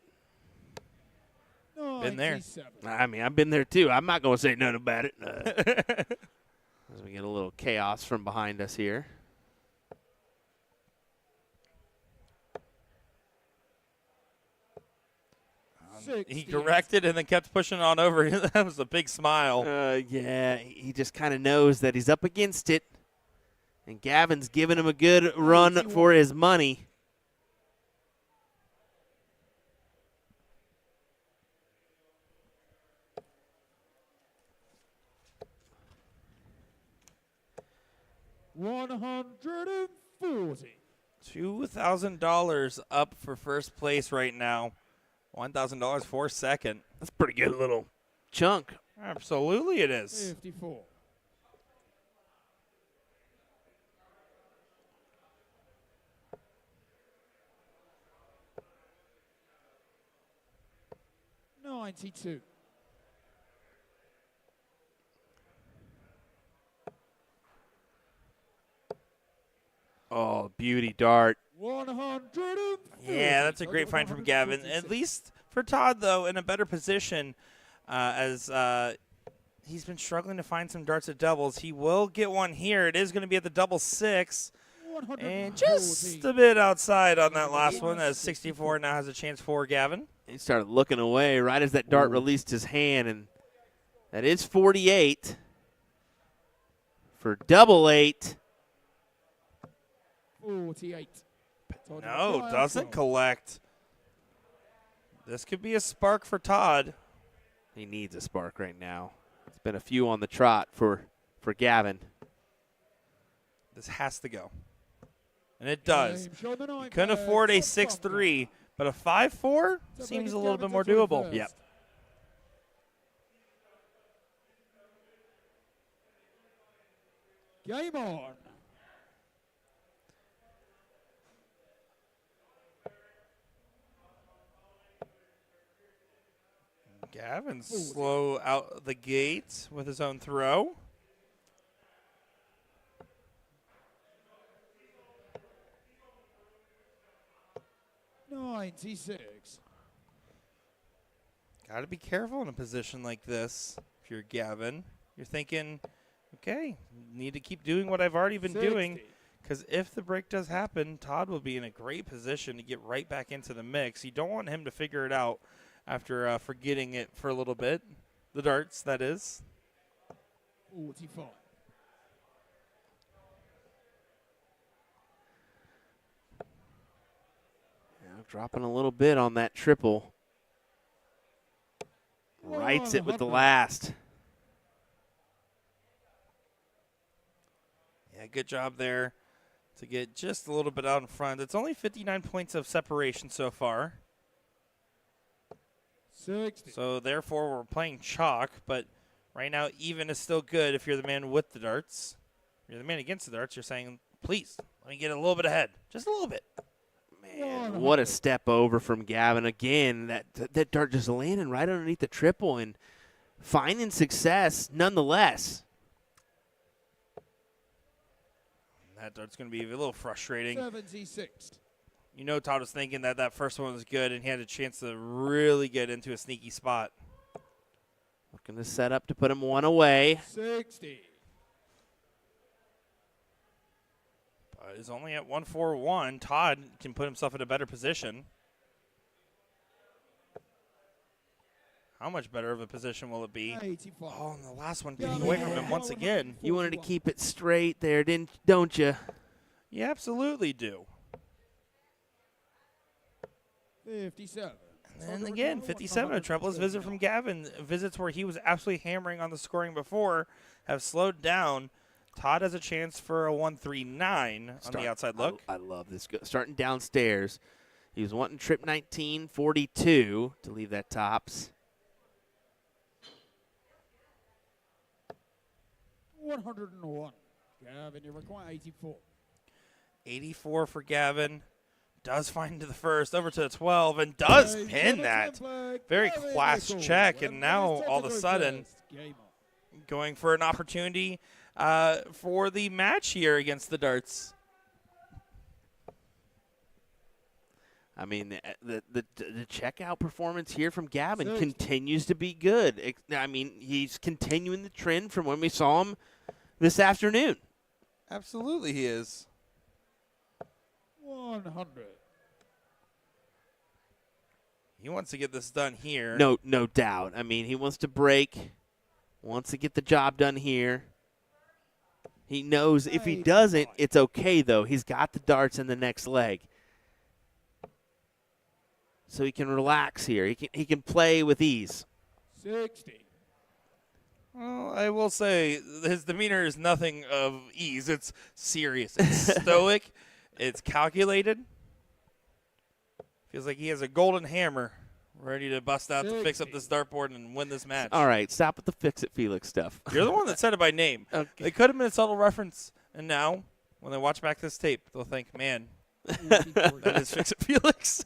Been there. I mean, I've been there too. I'm not going to say nothing about it. As we get a little chaos from behind us here. He corrected and then kept pushing on over. That was a big smile. Yeah, he just kind of knows that he's up against it. And Gavin's giving him a good run for his money. $140. $2,000 up for first place right now. $1,000 for second. That's a pretty good little chunk. Absolutely it is. 54. $92. Oh, beauty dart. 100. Yeah, that's a great find from Gavin. At least for Todd, though, in a better position as he's been struggling to find some darts at doubles. He will get one here. It is going to be at the double 6. And just a bit outside on that last one, as 64 now has a chance for Gavin. He started looking away right as that dart released his hand, and that is 48 for double 8. 48. No, doesn't collect. This could be a spark for Todd. He needs a spark right now. It's been a few on the trot for Gavin. This has to go. And it does. You couldn't afford a 6-3, but a 5-4 seems a little bit more doable. Yep. Game on. Gavin slow out the gate with his own throw. $96. Got to be careful in a position like this if you're Gavin. You're thinking Okay, need to keep doing what I've already been doing. 60. Because if the break does happen, Todd will be in a great position to get right back into the mix. You don't want him to figure it out after forgetting it for a little bit. The darts, that is. 45. Now dropping a little bit on that triple. Writes it with the 100. last. Yeah, good job there to get just a little bit out in front. It's only 59 points of separation so far. 60. So, therefore, we're playing chalk. But right now, even is still good if you're the man with the darts. If you're the man against the darts, you're saying, please, let me get a little bit ahead. Just a little bit. Man, what a step over from Gavin. Again, that dart just landing right underneath the triple and finding success nonetheless. That dart's going to be a little frustrating. 76. You know Todd was thinking that first one was good, and he had a chance to really get into a sneaky spot. Looking to set up to put him one away. 60. But he's only at 141. Todd can put himself in a better position. How much better of a position will it be? 85. Oh, and the last one getting away from him once again. You wanted to keep it straight there, don't you? You absolutely do. 57. And again, 57, a trebleless visit from Gavin. Visits where he was absolutely hammering on the scoring before have slowed down. Todd has a chance for a 139 on the outside look. I love this. Starting downstairs. He was wanting trip 19, 42 to leave that tops. 101. Gavin, you require 84. 84 for Gavin. Does find to the first, over to the 12, and does Hey, pin Gavin that. Template, Very Gavin class Nicol. check, Well, and now first all of a to go sudden first. Game on. going for an opportunity for the match here against the darts. I mean, the checkout performance here from Gavin 60. continues to be good. I mean, he's continuing the trend from when we saw him this afternoon. Absolutely he is. 100. He wants to get this done here. No doubt. I mean, he wants to break, wants to get the job done here. He knows if he doesn't, it's okay, though. He's got the darts in the next leg. So he can relax here. He can play with ease. 60. Well, I will say his demeanor is nothing of ease. It's serious. It's stoic. It's calculated. Feels like he has a golden hammer ready to bust out to fix up this dartboard and win this match. All right, stop with the fix-it Felix stuff. You're the one that said it by name. Okay. It could have been a subtle reference, and now when they watch back this tape, they'll think, man, 43. that is Fix It Felix.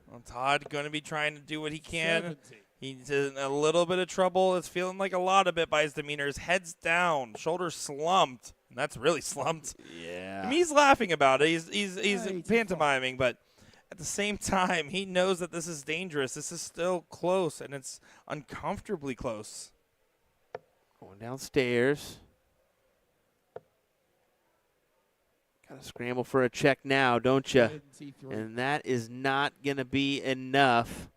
Well, Todd going to be trying to do what he can. 70. He's in a little bit of trouble. It's feeling like a lot of it by his demeanor. His head's down, shoulders slumped. And that's really slumped. Yeah. I mean, he's laughing about it. He's Right. pantomiming, but at the same time, he knows that this is dangerous. This is still close, and it's uncomfortably close. Going downstairs. Got to scramble for a check now, don't you? 73. And that is not going to be enough.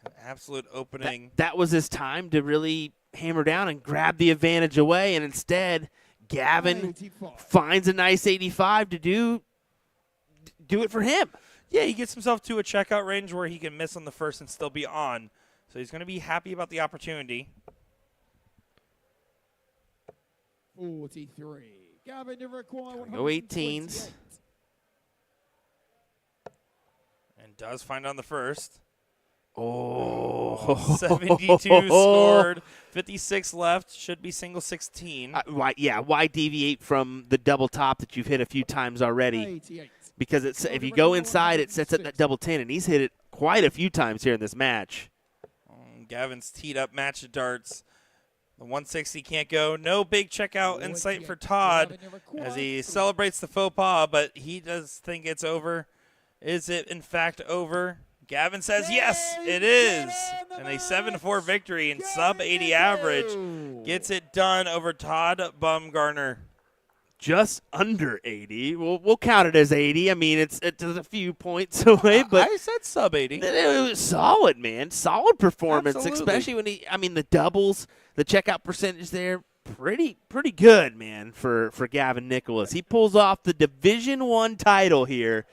An absolute opening. That was his time to really hammer down and grab the advantage away, and instead, Gavin 85. finds a nice 85 to do it for him. Yeah, he gets himself to a checkout range where he can miss on the first and still be on. So he's going to be happy about the opportunity. 43. Gavin, you require Go 18s. 128. And does find on the first. Oh. 72 scored, 56 left, should be single 16. Why deviate from the double top that you've hit a few times already? 88. Because if you go inside, it sets up that double 10, and he's hit it quite a few times here in this match. Gavin's teed up match of darts. The 160 can't go. No big checkout in sight for Todd as he celebrates the faux pas, but he does think it's over. Is it, in fact, over? Gavin says yes, it is. And a 7-4 victory and sub-80 average gets it done over Todd Bumgarner. Just under 80. We'll count it as 80. I mean, it's a few points away, but I said sub-80. it was solid, man. Solid performance, Absolutely. especially when the doubles, the checkout percentage there, pretty good, man, for Gavin Nicholas. He pulls off the Division I title here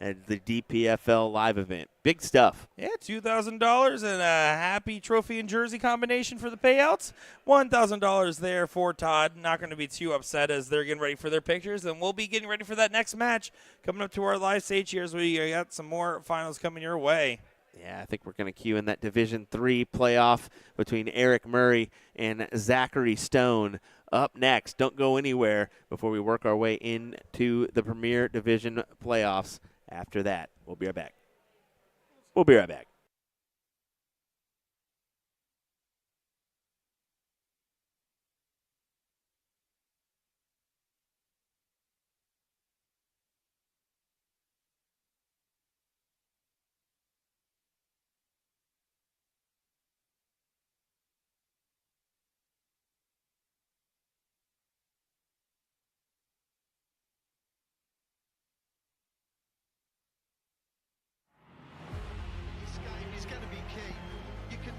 at the DPFL live event. Big stuff. Yeah, $2,000 and a happy trophy and jersey combination for the payouts. $1,000 there for Todd. Not going to be too upset as they're getting ready for their pictures, and we'll be getting ready for that next match coming up to our live stage here as we got some more finals coming your way. Yeah, I think we're going to cue in that Division III playoff between Eric Murray and Zachary Stone up next. Don't go anywhere before we work our way into the Premier Division playoffs. After that, we'll be right back. We'll be right back.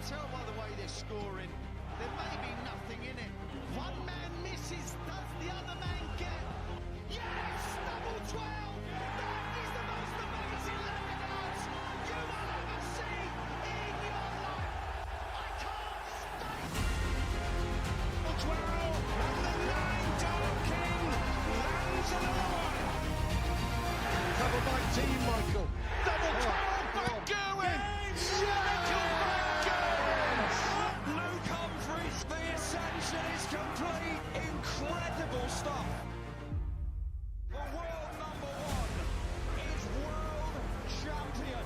Tell by the way they're scoring, there may be nothing in it. One man misses, does the other man get? Yes! Double 12! That is the most amazing leg dance you will ever see in your life! I can't stay! Double 12, and the 9 Dark King lands another one! Covered by Team Michael. Double 12, back going! Michael the ascension is complete. Incredible stuff. The world number one is world champion.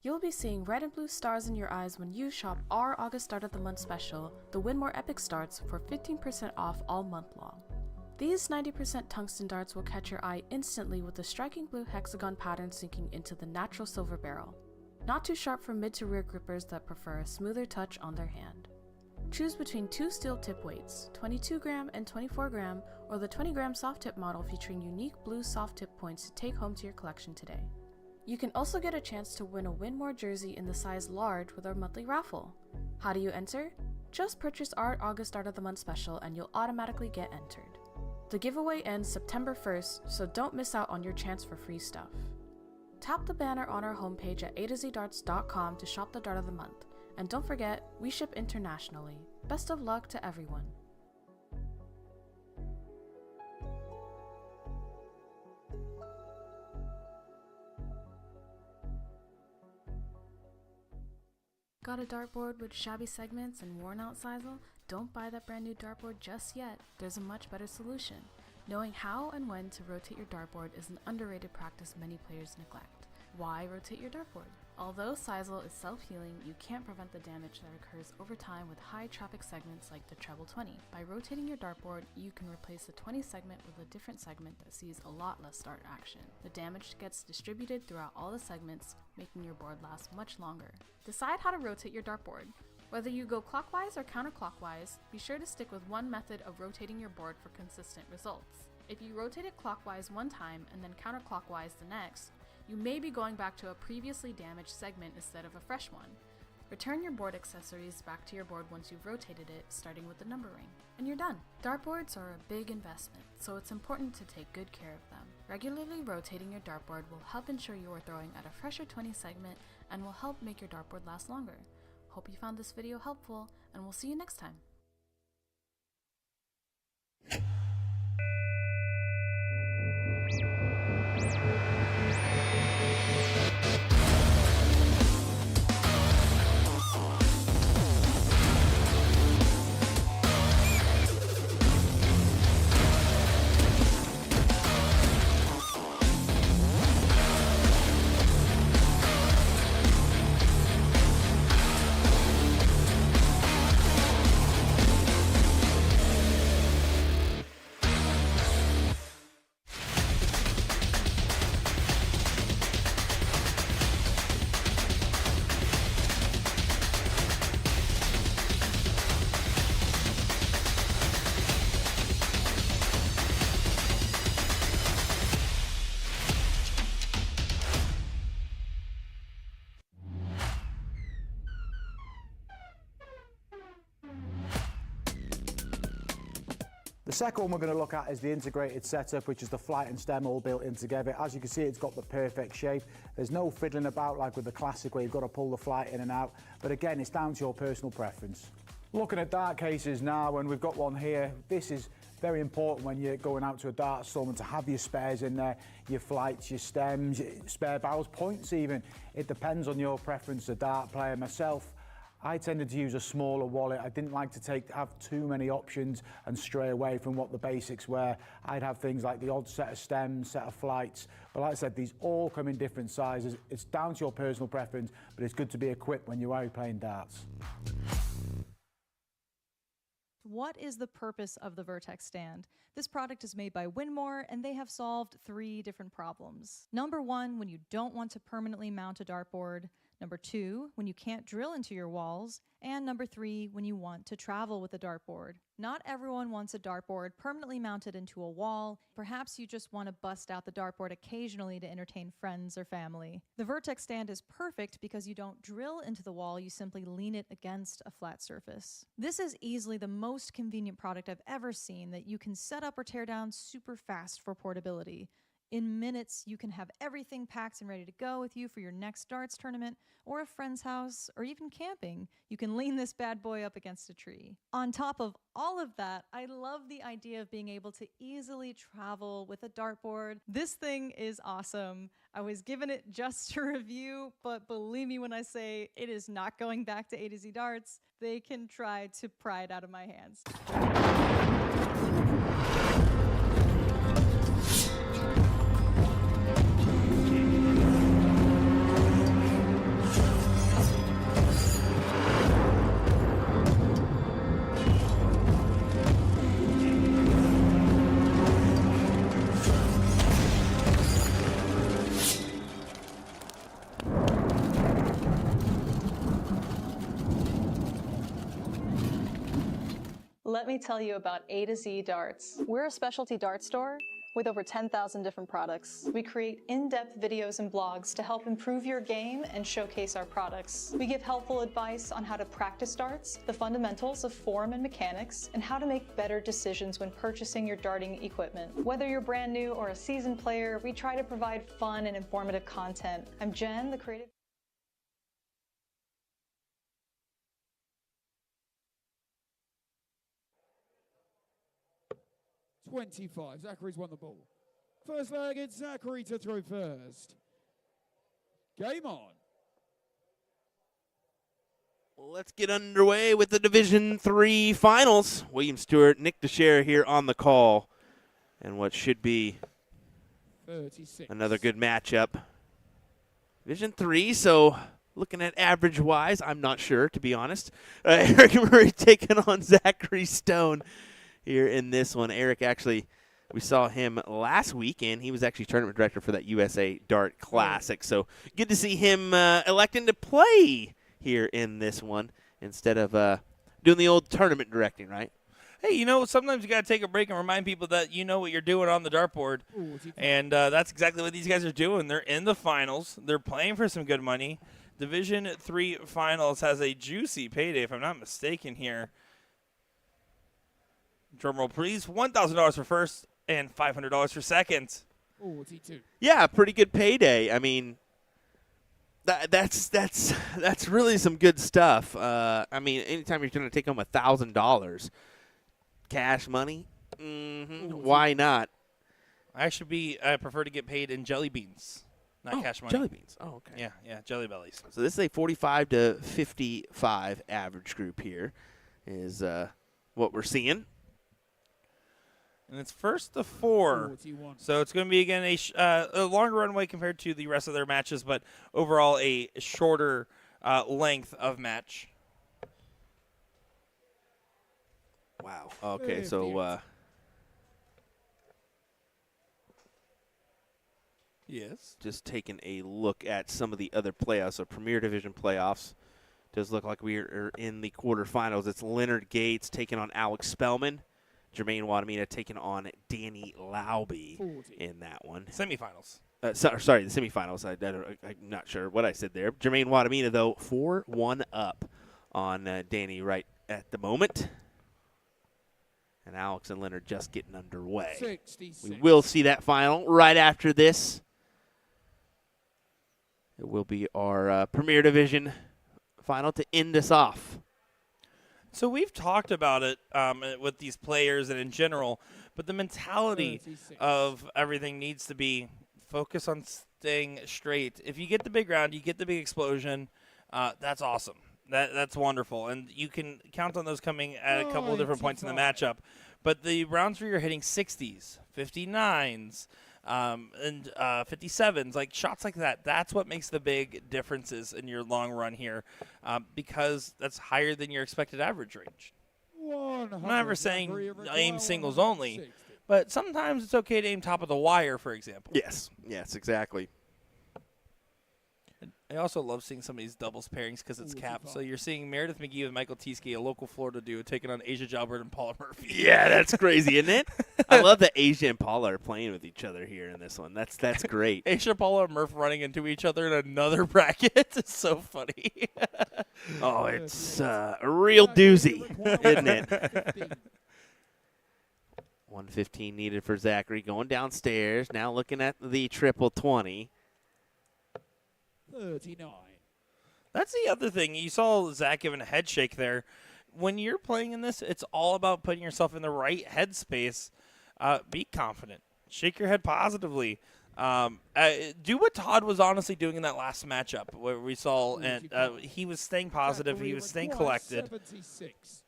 You'll be seeing red and blue stars in your eyes when you shop our August Start of the Month special, the Win More Epic Starts, for 15% off all month long. These 90% tungsten darts will catch your eye instantly with the striking blue hexagon pattern sinking into the natural silver barrel. Not too sharp for mid to rear grippers that prefer a smoother touch on their hand. Choose between two steel tip weights, 22 gram and 24 gram, or the 20 gram soft tip model featuring unique blue soft tip points to take home to your collection today. You can also get a chance to win a Win More jersey in the size large with our monthly raffle. How do you enter? Just purchase our August Start of the Month special and you'll automatically get entered. The giveaway ends September 1st, so don't miss out on your chance for free stuff. Tap the banner on our homepage at atozdarts.com to shop the Dart of the Month. And don't forget, we ship internationally. Best of luck to everyone. Got a dartboard with shabby segments and worn out sisal? Don't buy that brand new dartboard just yet. There's a much better solution. Knowing how and when to rotate your dartboard is an underrated practice many players neglect. Why rotate your dartboard? Although sisal is self-healing, you can't prevent the damage that occurs over time with high traffic segments like the treble 20. By rotating your dartboard, you can replace the 20 segment with a different segment that sees a lot less dart action. The damage gets distributed throughout all the segments, making your board last much longer. Decide how to rotate your dartboard. Whether you go clockwise or counterclockwise, be sure to stick with one method of rotating your board for consistent results. If you rotate it clockwise one time and then counterclockwise the next, you may be going back to a previously damaged segment instead of a fresh one. Return your board accessories back to your board once you've rotated it, starting with the number ring, and you're done. Dartboards are a big investment, so it's important to take good care of them. Regularly rotating your dartboard will help ensure you are throwing at a fresher 20 segment and will help make your dartboard last longer. Hope you found this video helpful, and we'll see you next time. The second one we're going to look at is the integrated setup, which is the flight and stem all built in together. As you can see, it's got the perfect shape. There's no fiddling about like with the classic where you've got to pull the flight in and out. But again, it's down to your personal preference. Looking at dart cases now, and we've got one here. This is very important when you're going out to a dart storm to have your spares in there, your flights, your stems, your spare barrels, points even. It depends on your preference, a dart player. Myself, I tended to use a smaller wallet. I didn't like to have too many options and stray away from what the basics were. I'd have things like the odd set of stems, set of flights. But like I said, these all come in different sizes. It's down to your personal preference, but it's good to be equipped when you are playing darts. What is the purpose of the Vertex stand? This product is made by Win More, and they have solved 3 different problems. Number 1, when you don't want to permanently mount a dartboard. Number 2, when you can't drill into your walls. And number 3, when you want to travel with a dartboard. Not everyone wants a dartboard permanently mounted into a wall. Perhaps you just want to bust out the dartboard occasionally to entertain friends or family. The Vertex stand is perfect because you don't drill into the wall, you simply lean it against a flat surface. This is easily the most convenient product I've ever seen that you can set up or tear down super fast for portability. In minutes, you can have everything packed and ready to go with you for your next darts tournament or a friend's house or even camping. You can lean this bad boy up against a tree. On top of all of that, I love the idea of being able to easily travel with a dartboard. This thing is awesome. I was given it just to review, but believe me when I say it is not going back to A to Z Darts. They can try to pry it out of my hands. Let me tell you about A to Z Darts. We're a specialty dart store with over 10,000 different products. We create in-depth videos and blogs to help improve your game and showcase our products. We give helpful advice on how to practice darts, the fundamentals of form and mechanics, and how to make better decisions when purchasing your darting equipment. Whether you're brand new or a seasoned player, we try to provide fun and informative content. I'm Jen, the creative 25. Zachary's won the ball. First leg, it's Zachary to throw first. Game on. Let's get underway with the Division III finals. William Stewart, Nick DeShare here on the call. And what should be 36. another good matchup. Division III, so looking at average-wise, I'm not sure, to be honest. Eric Murray taking on Zachary Stone here in this one. Eric, actually, we saw him last weekend. He was actually tournament director for that USA Dart Classic. So good to see him electing to play here in this one instead of doing the old tournament directing, right? Hey, you know, sometimes you got to take a break and remind people that you know what you're doing on the dartboard. And that's exactly what these guys are doing. They're in the finals. They're playing for some good money. Division III finals has a juicy payday, if I'm not mistaken here. Drum roll, please. $1,000 for first and $500 for second. 42. Yeah, pretty good payday. I mean, that's really some good stuff. I mean, anytime you're going to take home $1,000, cash money, why not? I prefer to get paid in jelly beans, not cash money. Jelly beans. Oh, okay. Yeah, jelly bellies. So this is a 45 to 55 average group here is what we're seeing. And it's first to 4. 41. So it's going to be, again, a longer runway compared to the rest of their matches, but overall a shorter length of match. Wow. Okay, so Yes. just taking a look at some of the other playoffs. So Premier Division playoffs does look like we are in the quarterfinals. It's Leonard Gates taking on Alex Spellman. Jermaine Wadamina taking on Danny Lauby 40. in that one. Semifinals. Sorry, the semifinals. I'm not sure what I said there. Jermaine Wadamina, though, 4-1 up on Danny right at the moment. And Alex and Leonard just getting underway. 66. We will see that final right after this. It will be our Premier Division final to end us off. So we've talked about it with these players and in general, but the mentality 36. of everything needs to be focus on staying straight. If you get the big round, you get the big explosion, that's awesome. That's wonderful. And you can count on those coming at a couple of different points in the matchup. But the rounds where you're hitting 60s, 59s, and 57s, like shots like that, that's what makes the big differences in your long run here because that's higher than your expected average range. I'm not ever saying aim singles only, but sometimes it's okay to aim top of the wire, for example. Yes, exactly. I also love seeing some of these doubles pairings because it's capped. So you're seeing Meredith McGee with Michael Tieske, a local Florida duo, taking on Asia Jalbert and Paula Murphy. Yeah, that's crazy, isn't it? I love that Asia and Paula are playing with each other here in this one. That's great. Asia, Paula, and Murph running into each other in another bracket. It's so funny. Oh, it's a real doozy, isn't it? 115 needed for Zachary. Going downstairs. Now looking at the triple 20. 39. That's the other thing. You saw Zach giving a head shake there. When you're playing in this, it's all about putting yourself in the right headspace. Be confident. Shake your head positively. Do what Todd was honestly doing in that last matchup where we saw, and he was staying positive. He was staying collected. 76.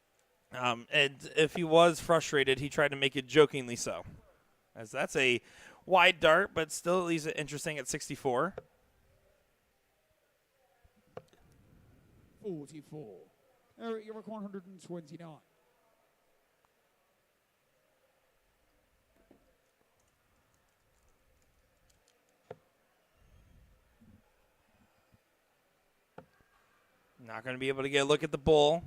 And if he was frustrated, he tried to make it jokingly so. As that's a wide dart, but still at least interesting at 64. 44. Eric, you're at 129. Not going to be able to get a look at the bull.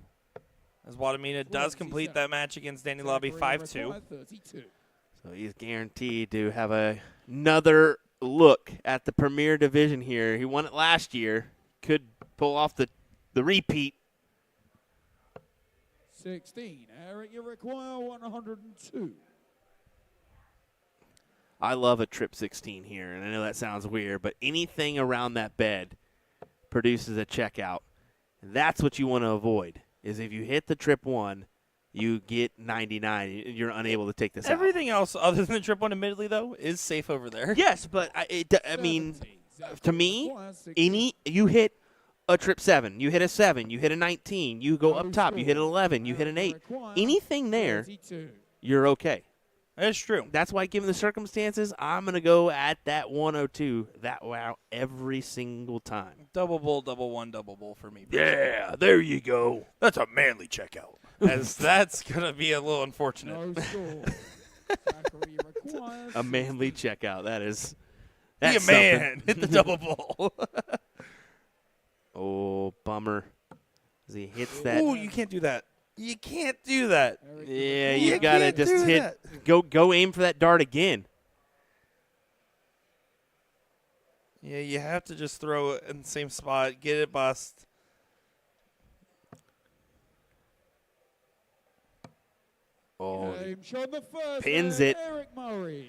As Wadamina does complete that match against Danny Lobby 5-2. So he's guaranteed to have another look at the Premier Division here. He won it last year. Could pull off the repeat. 16. Eric, you require 102. I love a trip 16 here, and I know that sounds weird, but anything around that bed produces a checkout. And that's what you want to avoid, is if you hit the trip 1, you get 99. You're unable to take this out. Everything else other than the trip 1, admittedly, though, is safe over there. Yes, but I mean, to me, you hit a trip 7, you hit a 7, you hit a 19, you go up top, you hit an 11, you hit an 8. Anything there, you're okay. That's true. That's why, given the circumstances, I'm going to go at that 102, that wow, every single time. Double bull, double one, double bull for me. Yeah, there you go. That's a manly checkout. As that's going to be a little unfortunate. No score. Zachary requires A manly checkout. That's Be a man. Hit the double bull. Oh, bummer. As he hits that. Oh, you can't do that. You can't do that. Yeah, You you got to can't just do hit. that. Go aim for that dart again. Yeah, you have to just throw it in the same spot, get it bust. Oh, Game shot the first. pins it. Eric Murray.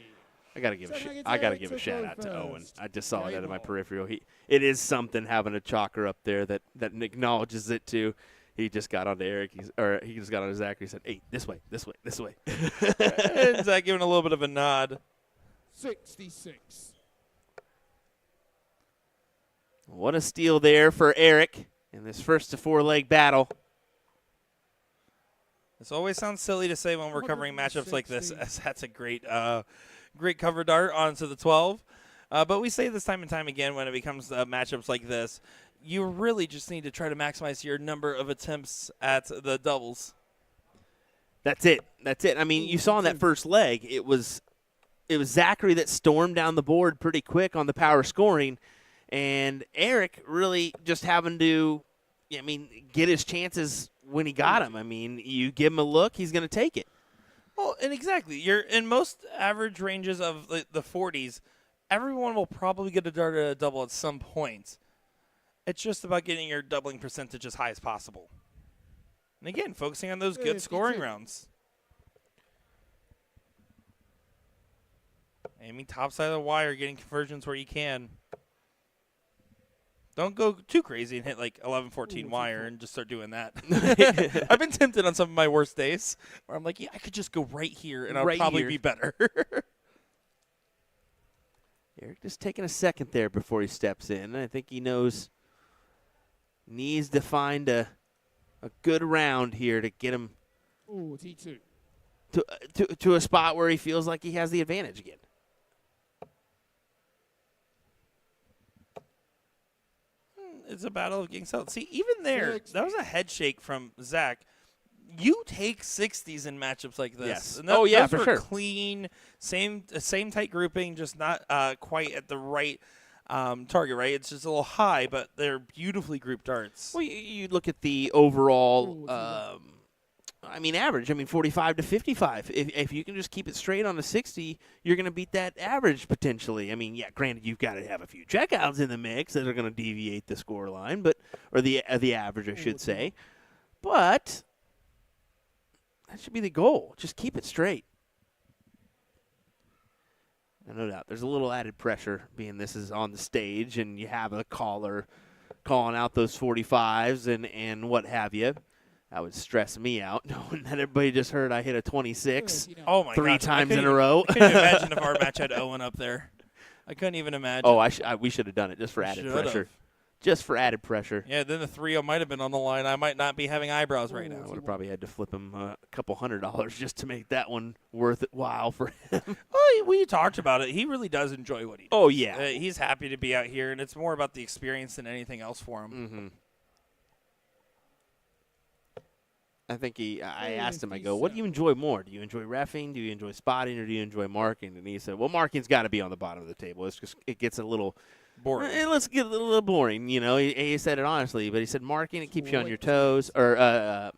I gotta give a shout out to Owen. I just saw that in my Game peripheral. It is something having a chalker up there that acknowledges it too. He just got onto Eric, he just got onto Zachary. He said, "Hey, this way." And Zach giving a little bit of a nod. 66. What a steal there for Eric in this first to 4-leg battle. This always sounds silly to say when we're covering matchups like this, as that's a great cover dart onto the 12. But we say this time and time again when it becomes matchups like this, you really just need to try to maximize your number of attempts at the doubles. That's it. I mean, you saw in that first leg, it was Zachary that stormed down the board pretty quick on the power scoring, and Eric really just having to, get his chances when he got him. I mean, you give him a look, he's going to take it. Well, and exactly. You're in most average ranges of the 40s, everyone will probably get a dart at a double at some point. It's just about getting your doubling percentage as high as possible. And again, focusing on those good scoring rounds. Aiming top side of the wire, getting conversions where you can. Don't go too crazy and hit like 11, 14 wire and just start doing that. I've been tempted on some of my worst days where I'm like, yeah, I could just go right here and I'll probably be better. Eric just taking a second there before he steps in. I think he needs to find a good round here to get him 42. to a spot where he feels like he has the advantage again. It's a battle of getting settled. See, even there, that was a head shake from Zach. You take 60s in matchups like this. Yes. And For those were sure. Clean, same tight grouping, just not quite at the right target, right? It's just a little high, but they're beautifully grouped darts. Well, you look at the overall, average. 45 to 55. If you can just keep it straight on the 60, you're going to beat that average potentially. Granted, you've got to have a few checkouts in the mix that are going to deviate the score line, or the average, I should say. But that should be the goal. Just keep it straight. No doubt. There's a little added pressure being this is on the stage and you have a caller calling out those 45s and what have you. That would stress me out knowing that everybody just heard I hit a 26 Oh my three gosh, times in a row. I couldn't imagine if our match had Owen up there. I couldn't even imagine. Oh, we should have done it just for added pressure. Just for added pressure. Yeah, then the 3-0 might have been on the line. I might not be having eyebrows right I now. would have probably had to flip him a couple $100 just to make that one worthwhile for him. Well, we talked about it. He really does enjoy what he does. Oh, yeah. He's happy to be out here, and it's more about the experience than anything else for him. Mm-hmm. I think I asked him, I go, what do you enjoy more? Do you enjoy reffing? Do you enjoy spotting? Or do you enjoy marking? And he said, well, marking's got to be on the bottom of the table. It gets a little boring. Let's get a little boring, He said it honestly, but he said marking, it keeps you on your toes, or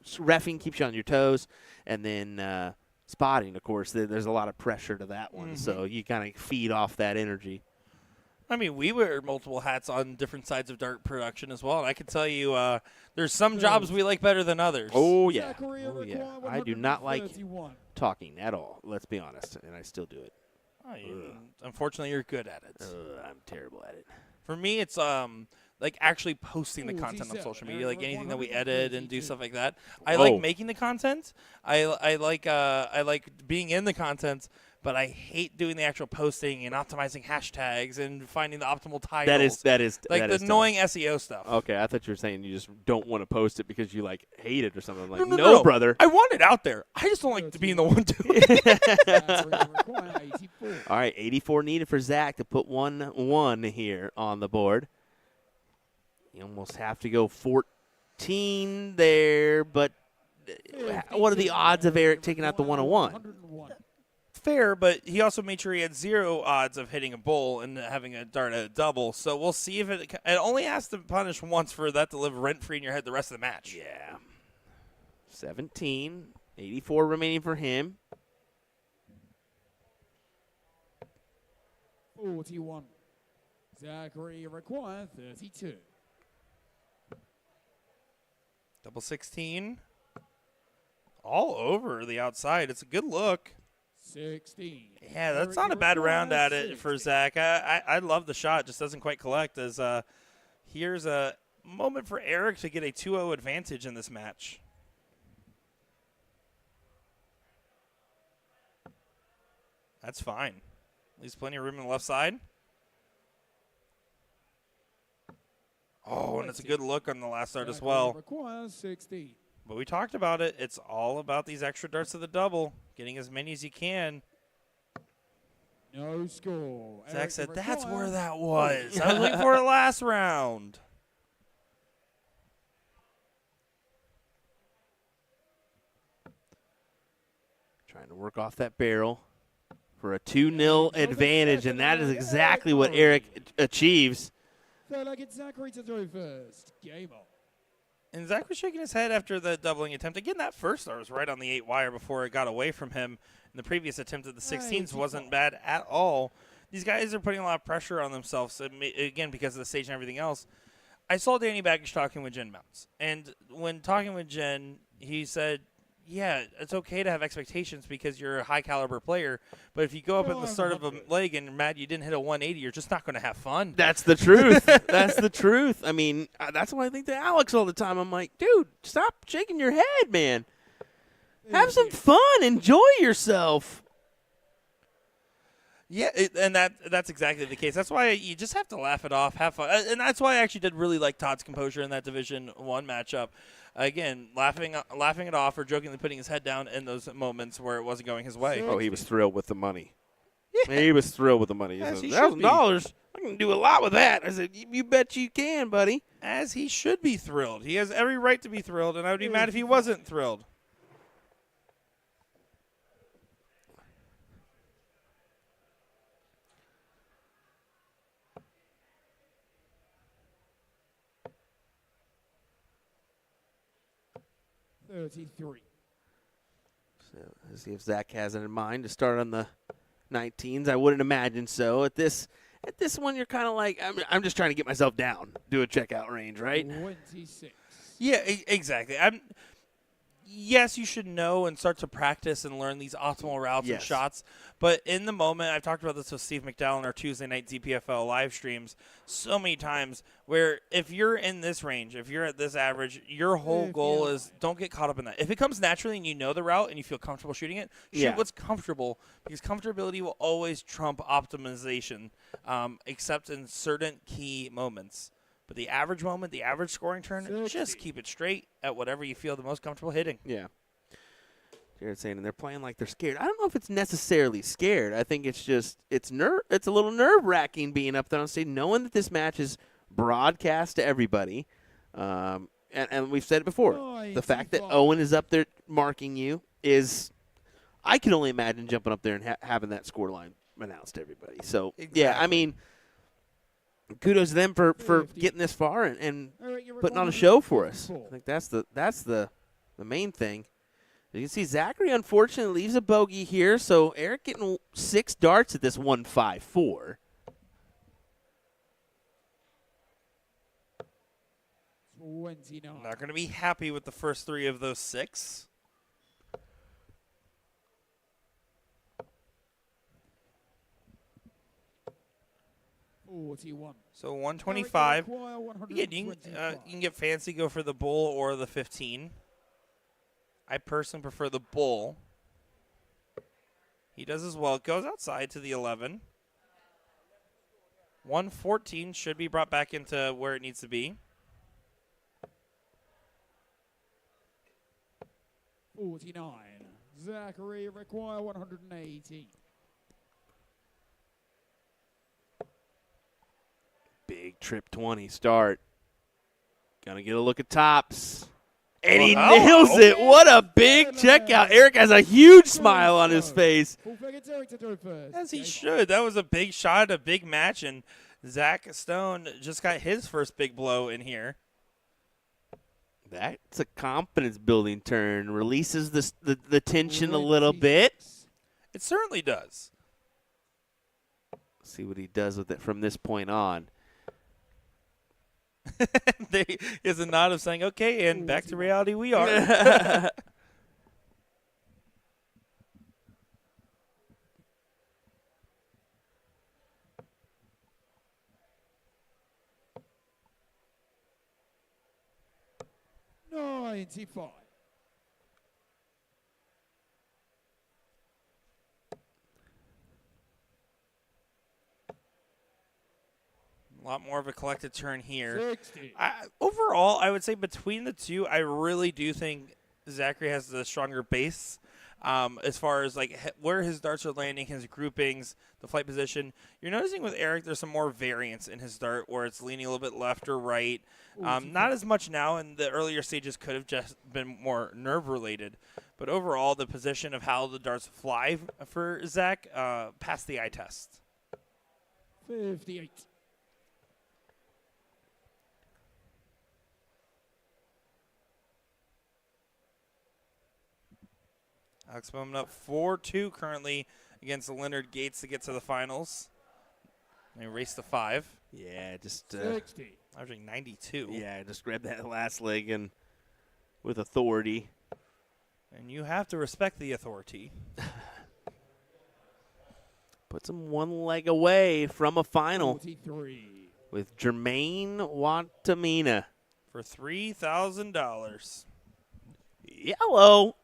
reffing keeps you on your toes, and then spotting, of course, there's a lot of pressure to that one. So you kind of feed off that energy. I mean, we wear multiple hats on different sides of dart production as well. And I can tell you there's some jobs we like better than others. Oh, yeah. Zachary Oh, yeah. require I do not like 131. talking at all, let's be honest, and I still do it. Unfortunately, you're good at it. I'm terrible at it. For me, it's like actually posting the content on 47. social media, like anything that we edit and do 132. stuff like that. I like making the content. I like being in the content, but I hate doing the actual posting and optimizing hashtags and finding the optimal titles. That is like that the is tough. annoying SEO stuff. Okay, I thought you were saying you just don't want to post it because you like hate it or something. Like, No, brother. I want it out there. I just don't like to be the one doing it. Zachary require 84. All right, 84 needed for Zach to put 1-1 here on the board. You almost have to go 14 there, but what are the odds of Eric taking out the 101? 101. Fair, but he also made sure he had 0 odds of hitting a bull and having a dart at a double. So we'll see if it only has to punish once for that to live rent-free in your head the rest of the match. Yeah. 17, 84 remaining for him. 41. Zachary require 32. Double 16. All over the outside. It's a good look. 16. Yeah, that's Eric not a bad round require at it for 60. Zach. I love the shot. Just doesn't quite collect. As here's a moment for Eric to get a 2-0 advantage in this match. That's fine. Leaves plenty of room on the left side. Oh, and it's a good look on the last start as Zachary well. requires 16. But we talked about it. It's all about these extra darts to the double, getting as many as you can. No score. Zach Eric said, require that's where that was. I was waiting for it last round. Trying to work off that barrel for a 2-0 advantage, and that is exactly what Eric achieves. Third leg, it's Zachary to throw first. Game on. And Zach was shaking his head after the doubling attempt. Again, that first dart was right on the 8 wire before it got away from him. And the previous attempt at the 16s wasn't bad at all. These guys are putting a lot of pressure on themselves, again, because of the stage and everything else. I saw Danny Baggage talking with Jen Mounts. And when talking with Jen, he said, yeah, it's okay to have expectations because you're a high-caliber player. But if you go up at the start of a leg and you're mad you didn't hit a 180, you're just not going to have fun. That's the truth. That's the truth. I mean, that's what I think to Alex all the time. I'm like, dude, stop shaking your head, man. Have some fun. Enjoy yourself. Yeah, and that's exactly the case. That's why you just have to laugh it off, have fun. And that's why I actually did really like Todd's composure in that Division 1 matchup. Again, laughing it off or jokingly putting his head down in those moments where it wasn't going his way. Oh, he was thrilled with the money. Yeah. He was thrilled with the money. He As said, he should be. $1,000, I can do a lot with that. I said, you bet you can, buddy. As he should be thrilled. He has every right to be thrilled, and I would be mad if he wasn't thrilled. $33. So let's see if Zach has it in mind to start on the 19s. I wouldn't imagine so. At this one, you're kind of like, I'm just trying to get myself down, do a checkout range, right? 26. Yeah, exactly. Yes, you should know and start to practice and learn these optimal routes and shots. But in the moment, I've talked about this with Steve McDowell in our Tuesday night DPFL live streams so many times, where if you're in this range, if you're at this average, your whole goal is don't get caught up in that. If it comes naturally and you know the route and you feel comfortable shooting it, shoot what's comfortable, because comfortability will always trump optimization, except in certain key moments. But the average moment, the average scoring turn, just keep it straight at whatever you feel the most comfortable hitting. Yeah. Jared's saying, and they're playing like they're scared. I don't know if it's necessarily scared. I think it's just it's a little nerve-wracking being up there on stage, knowing that this match is broadcast to everybody. And we've said it before. The fact that Owen is up there marking you is, I can only imagine jumping up there and having that scoreline announced to everybody. So, yeah, I mean, kudos to them for getting this far and putting on a show for us. I think that's the the main thing. You can see Zachary, unfortunately, leaves a bogey here, so Eric getting 6 darts at this 154. 29. Not going to be happy with the first 3 of those 6. So 125. Again, you can get fancy, go for the bull or the 15. I personally prefer the bull. He does as well. It goes outside to the 11. 114 should be brought back into where it needs to be. 49. Zachary require 180. Big trip 20 start. Gonna get a look at tops. And he Oh. nails it. What a big checkout. Eric has a huge smile on his face. Full figure Eric to go first. As he should. That was a big shot, a big match, and Zach Stone just got his first big blow in here. That's a confidence building turn. Releases the tension a little bit. It certainly does. See what he does with it from this point on. Is a nod of saying, okay, and back to reality we are. $95. A lot more of a collected turn here. 60. Overall, I would say between the two, I really do think Zachary has the stronger base as far as like where his darts are landing, his groupings, the flight position. You're noticing with Eric, there's some more variance in his dart where it's leaning a little bit left or right. Not as much now, and the earlier stages could have just been more nerve-related. But overall, the position of how the darts fly for Zach passed the eye test. 58. Alex Bowman up 4-2 currently against Leonard Gates to get to the finals. They race to 5. Yeah, just 60. Averaging 92. yeah, just grab that last leg and with authority. And you have to respect the authority. Puts him one leg away from a final 43. with Jermaine Watamina. For $3,000. Yellow.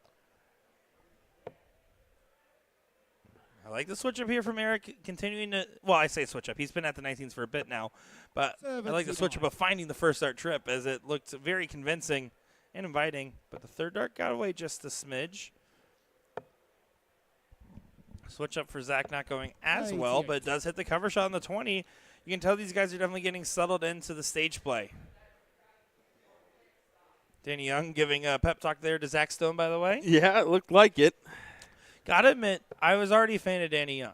I like the switch up here from Eric, continuing to, well, I say switch up. He's been at the 19s for a bit now. But I like the switch up of finding the first dart trip as it looked very convincing and inviting. But the third dart got away just a smidge. Switch up for Zach not going as well, but it does hit the cover shot on the 20. You can tell these guys are definitely getting settled into the stage play. Danny Young giving a pep talk there to Zach Stone, by the way. Yeah, it looked like it. Gotta admit, I was already a fan of Danny Young.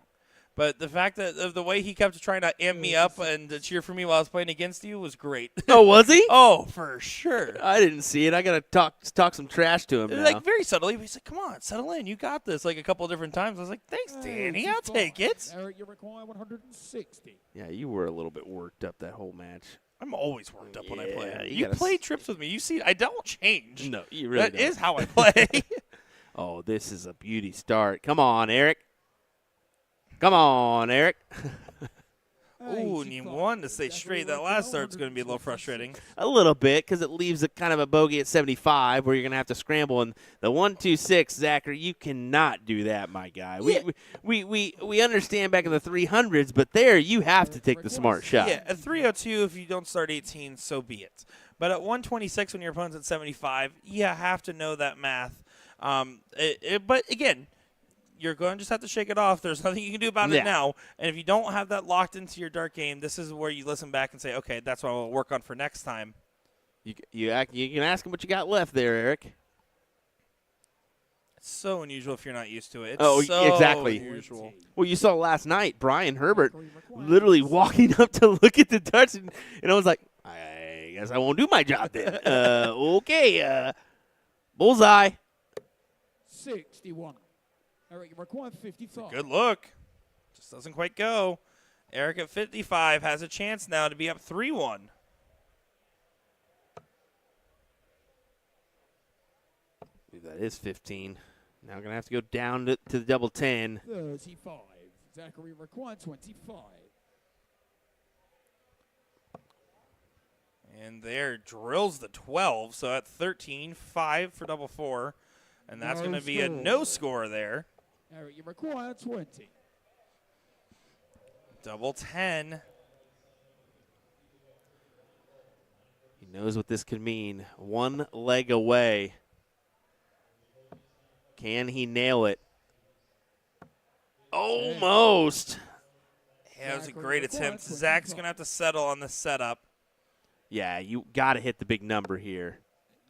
But the fact that of the way he kept trying to amp me up and to cheer for me while I was playing against you was great. Oh, was he? Oh, for sure. I didn't see it. I got to talk some trash to him now. Like, very subtly, he's like, come on, settle in. You got this, like, a couple of different times. I was like, thanks, Danny. I'll take it. Eric, you require 160. Yeah, you were a little bit worked up that whole match. I'm always worked up when I play. Yeah, You play trips with me. You see, I don't change. No, you really That don't. is how I play. Oh, this is a beauty start. Come on, Eric. Come on, Eric. Ooh, and you wanted to stay straight. That last start's going to be a little frustrating. A little bit, because it leaves a kind of a bogey at 75 where you're going to have to scramble. And the 1-2-6, Zachary, you cannot do that, my guy. We understand back in the 300s, but there you have to take the smart shot. Yeah, at 302, if you don't start 18, so be it. But at 126, when your opponent's at 75, you have to know that math. But again, you're going to just have to shake it off. There's nothing you can do about it now. And if you don't have that locked into your dart game, this is where you listen back and say, okay, that's what I'll work on for next time. You can ask him what you got left there, Eric. It's so unusual if you're not used to it. Oh, It's so exactly. unusual. Well, you saw last night Brian Herbert literally walking up to look at the darts, and I was like, I guess I won't do my job then. Okay. Bullseye. 61. Eric, you require 55. Good look. Just doesn't quite go. Eric at 55 has a chance now to be up 3-1. I believe that is 15. Now we're going to have to go down to the double 10. 35. Zachary required 25. And there drills the 12, so at 13, 5 for double 4. And that's No going to be a score. no score there. Eric, you require 20. Double 10. He knows what this could mean. One leg away. Can he nail it? Almost. Yeah, that was a Zachary great required attempt. 25. Zach's going to have to settle on the setup. Yeah, you got to hit the big number here.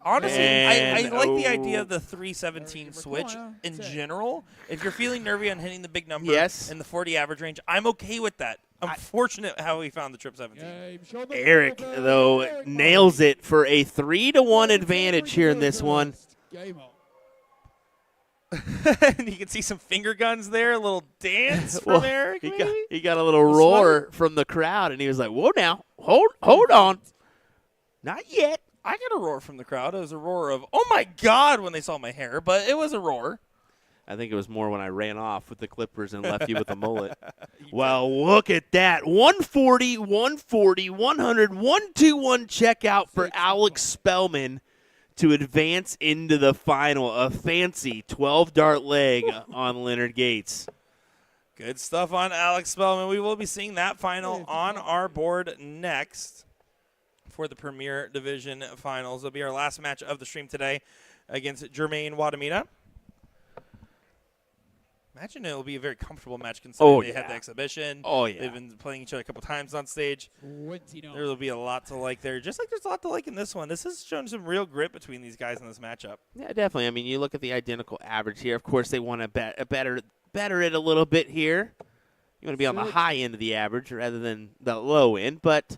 Honestly, I And- like the oh. idea of the 317 switch in general. If you're feeling nervy on hitting the big number Yes. in the 40 average range, I'm okay with that. I'm fortunate how we found the trip 17. Game shot the Eric, perfect. though, Eric nails Murray. it for a 3-1 advantage here in this one. Game on. And you can see some finger guns there, a little dance from Well, Eric. He maybe? got a little roar from the crowd, and he was like, whoa now, hold on. Not yet. I got a roar from the crowd. It was a roar of, oh my God, when they saw my hair, but it was a roar. I think it was more when I ran off with the Clippers and left you with a mullet. Well, look at that. 140, 140, 100, 1-2-1 checkout for Alex Spellman to advance into the final. A fancy 12-dart leg on Leonard Gates. Good stuff on Alex Spellman. We will be seeing that final on our board next for the Premier Division Finals. It'll be our last match of the stream today against Jermaine Wadamita. Imagine it will be a very comfortable match considering they had the exhibition. Oh, yeah. They've been playing each other a couple times on stage. 29. There will be a lot to like there, just like there's a lot to like in this one. This has shown some real grit between these guys in this matchup. Yeah, definitely. I mean, you look at the identical average here. Of course, they want to better it a little bit here. You want to be on the high end of the average rather than the low end, but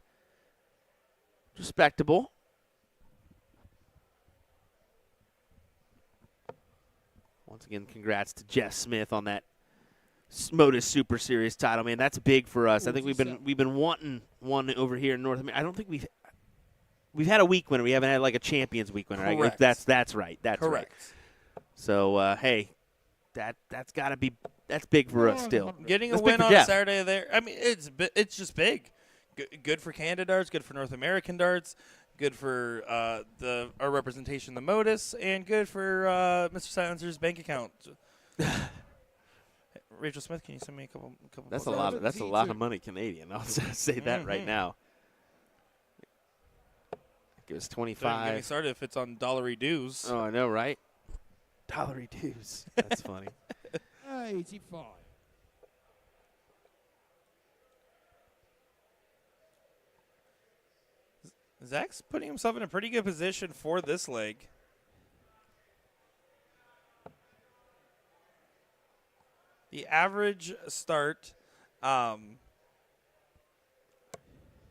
respectable. Once again, congrats to Jeff Smith on that Modus Super Series title, man. That's big for us. I think we've been wanting one over here in North America. I don't think we've had a week winner. We haven't had like a Champions Week winner. Correct. That's right. That's Correct. right. So hey, that's got to be big for us still. Getting That's a big win for on Jeff. Saturday there, I mean, it's just big. Good for Canada darts, good for North American darts, good for our representation, the Modus, and good for Mr. Silencer's bank account. Rachel Smith, can you send me a couple? That's a bucks? lot. That's a lot of money Canadian. I'll just say that right now. It was Don't even get 25. me started if it's on dollary dues. Oh, I know, right? Dollary dues. That's funny. 85. Zach's putting himself in a pretty good position for this leg. The average start. Let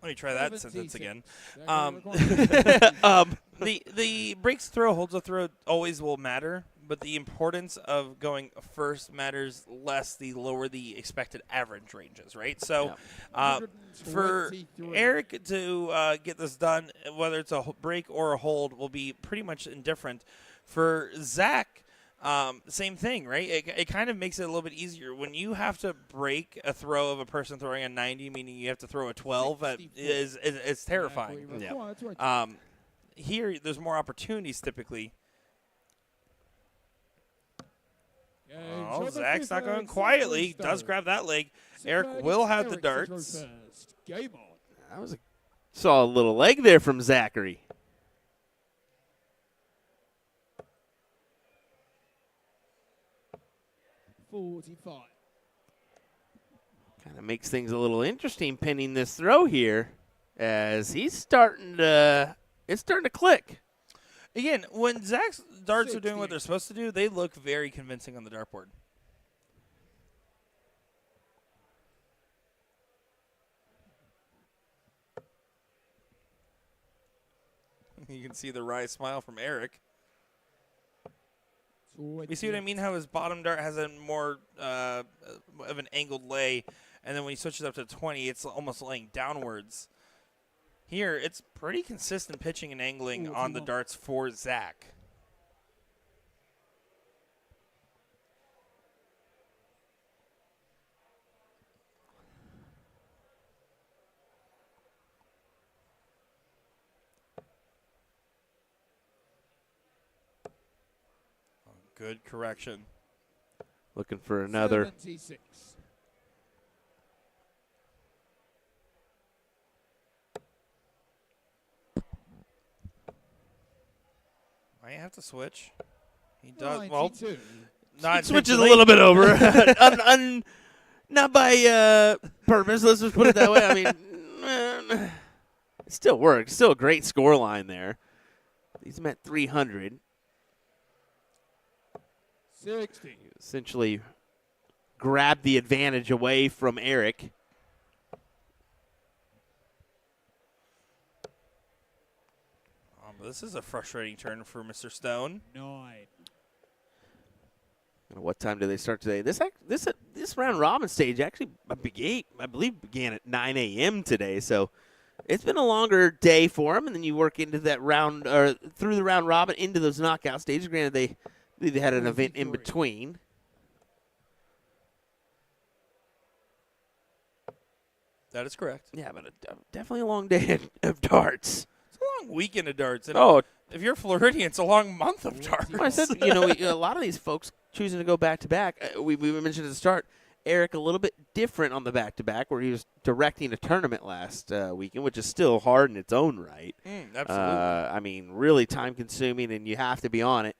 me try that sentence again. The breaks throw, holds a throw always will matter, but the importance of going first matters less the lower the expected average ranges, right? So for Eric to get this done, whether it's a break or a hold, will be pretty much indifferent. For Zach, same thing, right? It kind of makes it a little bit easier. When you have to break a throw of a person throwing a 90, meaning you have to throw a 12, it's terrifying. Here, there's more opportunities typically. Oh, Zach's not going quietly. Does grab that leg. Eric will have the darts. Game on. That was saw a little leg there from Zachary. $45. Kind of makes things a little interesting pinning this throw here as he's starting to it's starting to click. Again, when Zach's darts are doing what they're supposed to do, they look very convincing on the dartboard. You can see the wry smile from Eric. You see what I mean? How his bottom dart has a more of an angled lay, and then when he switches up to 20, it's almost laying downwards. Here, it's pretty consistent pitching and angling on the darts for Zach. Good correction. Looking for another. 76. Might have to switch. He does. Well, 92. not Switches a intentionally. little bit over. Not by purpose. Let's just put it that way. I mean, it still works. Still a great score line there. He's at 300. 60. Essentially grabbed the advantage away from Eric. This is a frustrating turn for Mr. Stone. 9. What time do they start today? This round robin stage actually I believe began at 9 a.m. today. So it's been a longer day for them, and then you work into that round or through the round robin into those knockout stages. Granted, they had an event in between. That is correct. Yeah, but definitely a long day of darts. It's a long weekend of darts. And Oh, if you're Floridian, it's a long month of darts. I said, a lot of these folks choosing to go back-to-back. We mentioned at the start, Eric a little bit different on the back-to-back where he was directing a tournament last weekend, which is still hard in its own right. Absolutely. I mean, really time-consuming, and you have to be on it.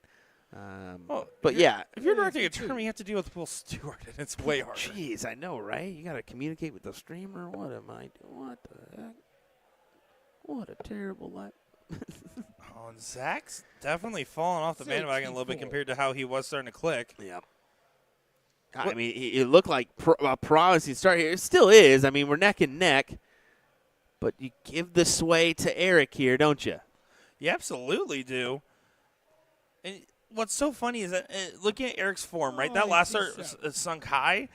But, yeah. If you're directing a tournament, you have to deal with Will Stewart, and it's way harder. Jeez, I know, right? You got to communicate with the streamer. What am I doing? What the heck? What a terrible life. Oh, and Zach's definitely fallen off the bandwagon a little bit 64. compared to how he was starting to click. Yeah. I mean, it looked like a promising start here. It still is. I mean, we're neck and neck. But you give the sway to Eric here, don't you? You absolutely do. And what's so funny is that looking at Eric's form, right? That last start sunk high.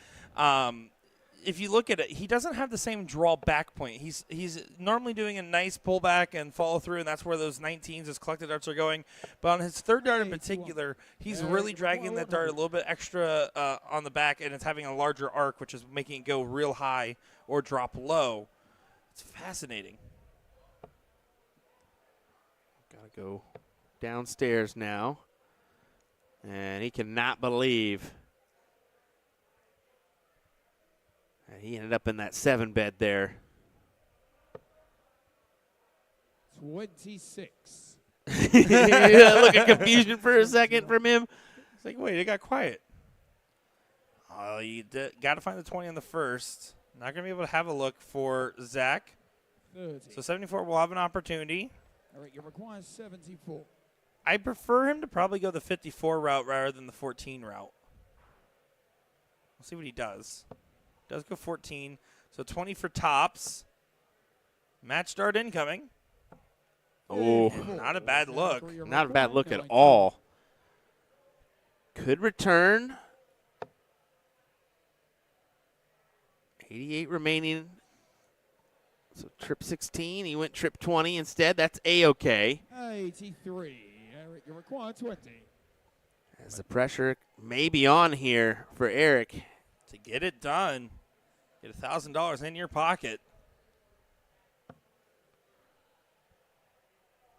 If you look at it, he doesn't have the same draw back point. He's normally doing a nice pullback and follow through, and that's where those 19s, his collected darts are going. But on his third dart in particular, he's really dragging that dart a little bit extra on the back, and it's having a larger arc, which is making it go real high or drop low. It's fascinating. Got to go downstairs now. And he cannot believe that he ended up in that 7-bed there. 26. Look at confusion for a second from him. It's like, wait, it got quiet. Oh, you got to find the 20 on the first. Not going to be able to have a look for Zach. 30. So 74 will have an opportunity. Eric, you require 74. I prefer him to probably go the 54 route rather than the 14 route. We'll see what he does. Does go 14. So 20 for tops. Match start incoming. Oh, Not a bad look. not a bad look at all. Could return. 88 remaining. So trip 16. He went trip 20 instead. That's A-okay. 83. Eric, you require 20. As the pressure may be on here for Eric. To get it done. Get $1,000 in your pocket.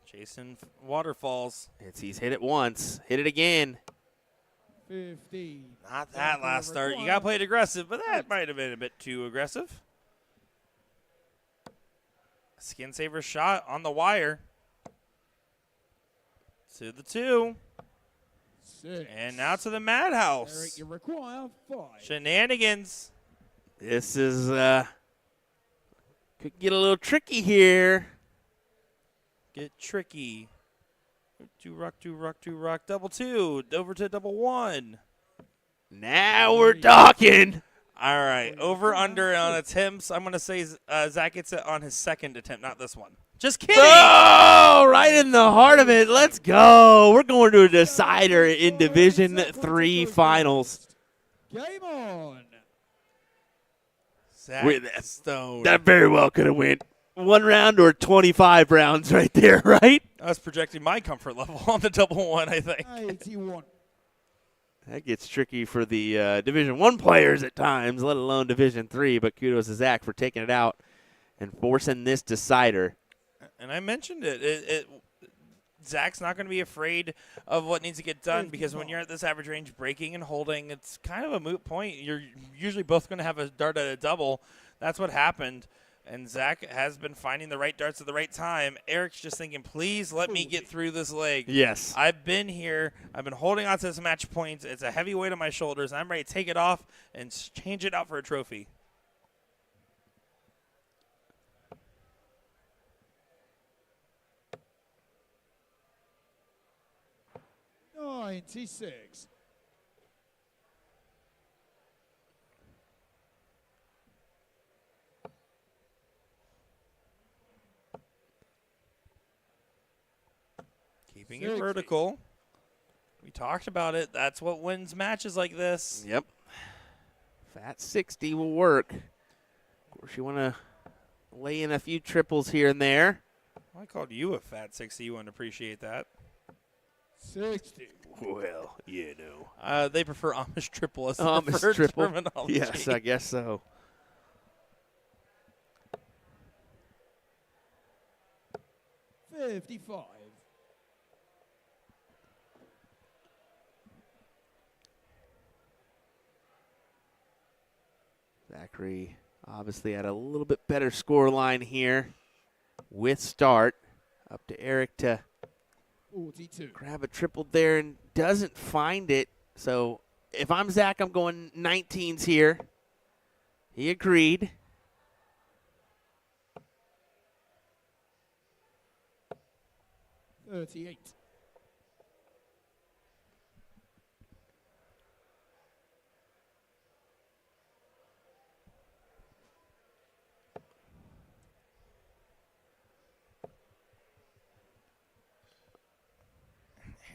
Jason Waterfalls. He's hit it once. Hit it again. 15. Not that last start. You got to play it aggressive, but that might have been a bit too aggressive. Skin saver shot on the wire. To the 2. 6. And now to the madhouse. Eric, you require 5. Shenanigans. This is could get a little tricky here. Get tricky. 2 rock, 2 rock, 2 rock, double 2. Over to double 1. Now we're talking. All right, over under on attempts. I'm going to say Zach gets it on his second attempt, not this one. Just kidding. Oh, right in the heart of it. Let's go. We're going to a decider in Division 3 finals. Game on. Zach Stone. That very well could have went 1 round or 25 rounds right there, right? I was projecting my comfort level on the double one, I think. 81. That gets tricky for the Division 1 players at times, let alone Division 3, but kudos to Zach for taking it out and forcing this decider. And I mentioned it. Zach's not going to be afraid of what needs to get done because when you're at this average range, breaking and holding, it's kind of a moot point. You're usually both going to have a dart at a double. That's what happened. And Zach has been finding the right darts at the right time. Eric's just thinking, please let me get through this leg. Yes. I've been here. I've been holding on to this match point. It's a heavy weight on my shoulders. I'm ready to take it off and change it out for a trophy. $96. Keeping it vertical. We talked about it. That's what wins matches like this. Yep. Fat 60 will work. Of course, you want to lay in a few triples here and there. I called you a fat 60. You wouldn't appreciate that. 60. Well, you know. They prefer Amish triple as the Amish preferred triple. terminology. Yes, I guess so. $55. Zachary obviously had a little bit better score line here with start. Up to Eric to 42. grab a triple there and doesn't find it. So if I'm Zach, I'm going 19s here. He agreed. $38.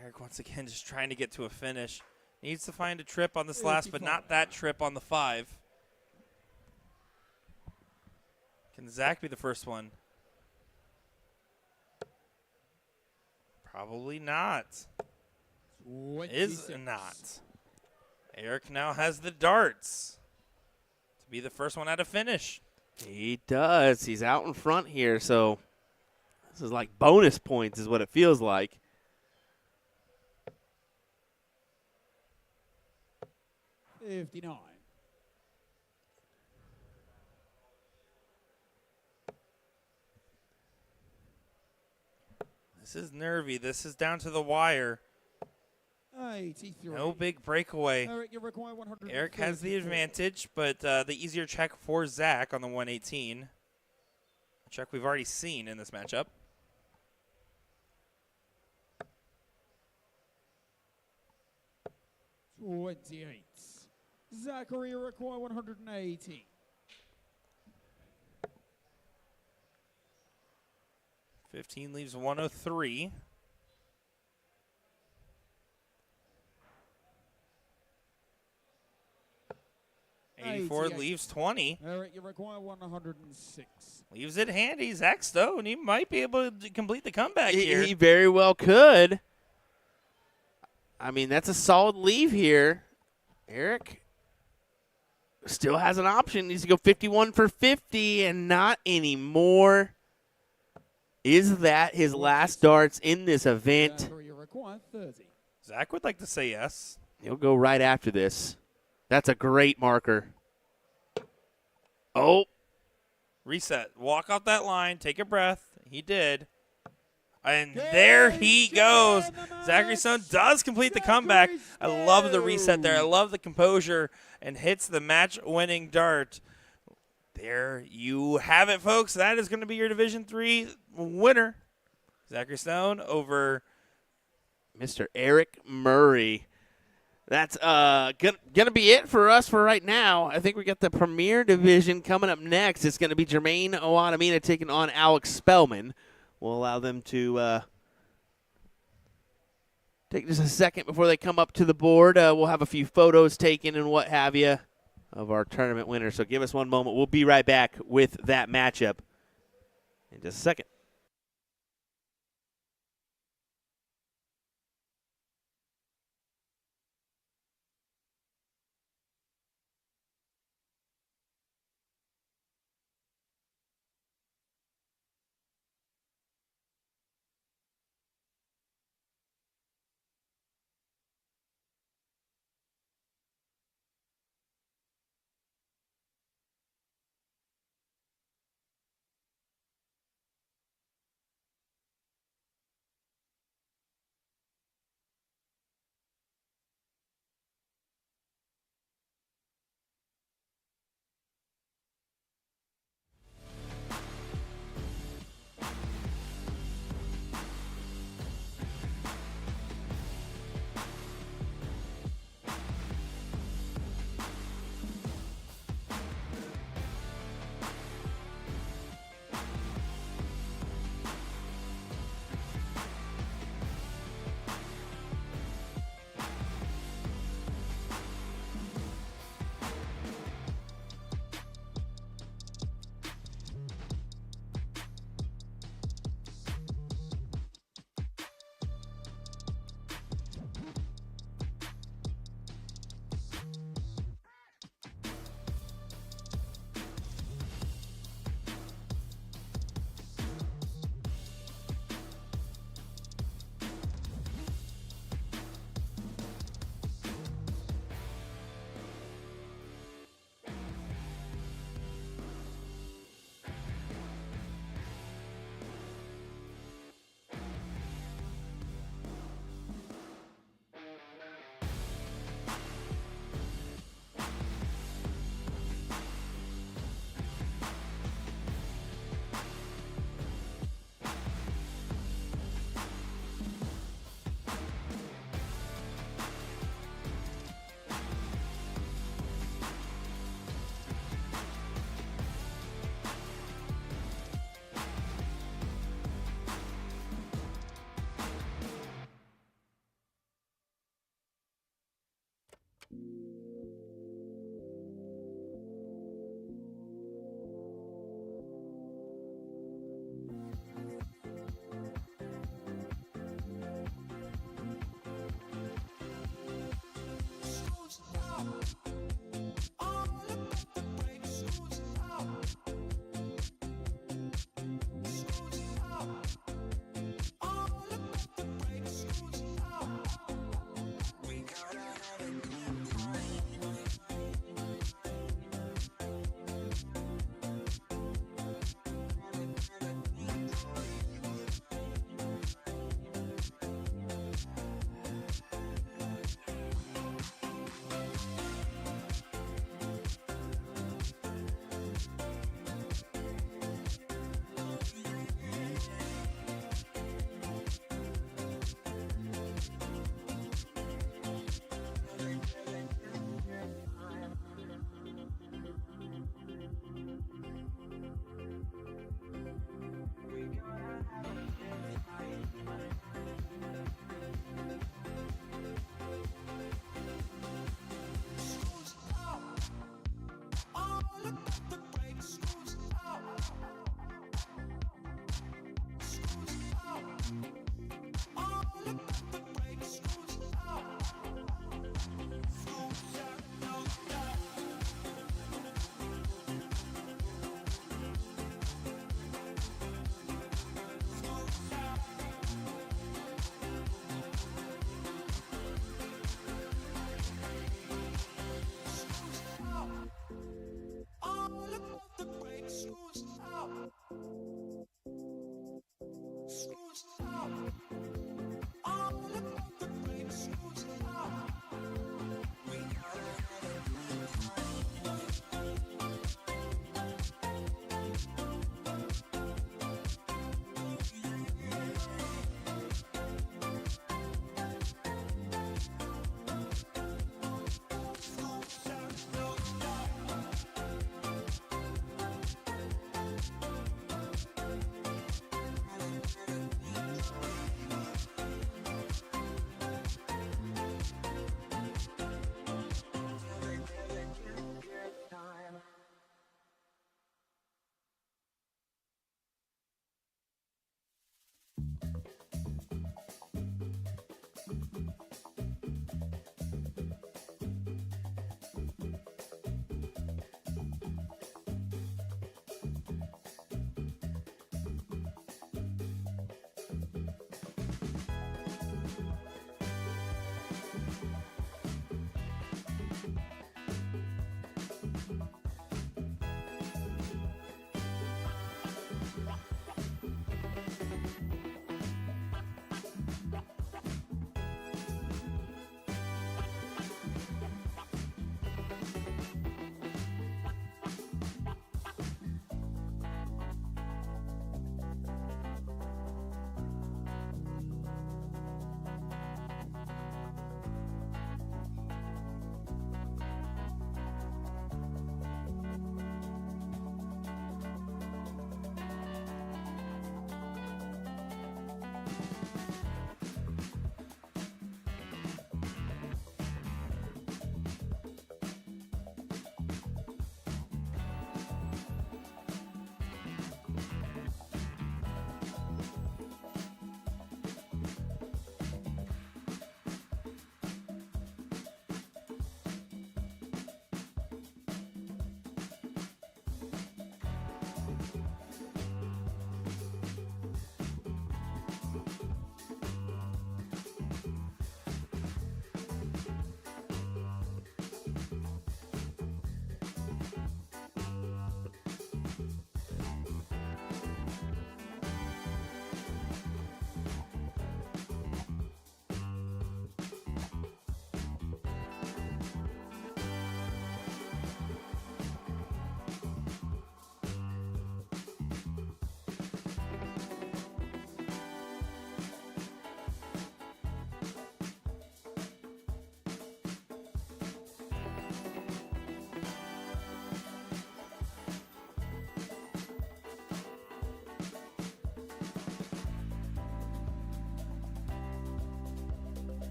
Eric once again just trying to get to a finish. Needs to find a trip on this last, but not that trip on the 5. Can Zach be the first one? Probably not. 26. Is not. Eric now has the darts to be the first one at a finish. He does. He's out in front here, so this is like bonus points is what it feels like. $59. This is nervy. This is down to the wire. 83. No big breakaway. Eric, you require 100. Eric has the advantage, but the easier check for Zach on the 118. A check we've already seen in this matchup. $28. Zachary, you require 180. $15 leaves 103. $84 leaves 20. Eric, you require 106. Leaves it handy. Zach Stone, he might be able to complete the comeback here. He very well could. I mean, that's a solid leave here. Eric still has an option. Needs to go 51 for 50 and not anymore. Is that his last darts in this event? Zachary, you require 30. Zach would like to say yes. He'll go right after this. That's a great marker. Oh. Reset. Walk off that line. Take a breath. He did. And there he goes. Zachary Stone does complete the comeback. I love the reset there. I love the composure and hits the match-winning dart. There you have it, folks. That is going to be your Division III winner. Zachary Stone over Mr. Eric Murray. That's gonna be it for us for right now. I think we got the Premier Division coming up next. It's going to be Jermaine Owadamina taking on Alex Spellman. We'll allow them to take just a second before they come up to the board. We'll have a few photos taken and what have you of our tournament winners. So give us one moment. We'll be right back with that matchup in just a second.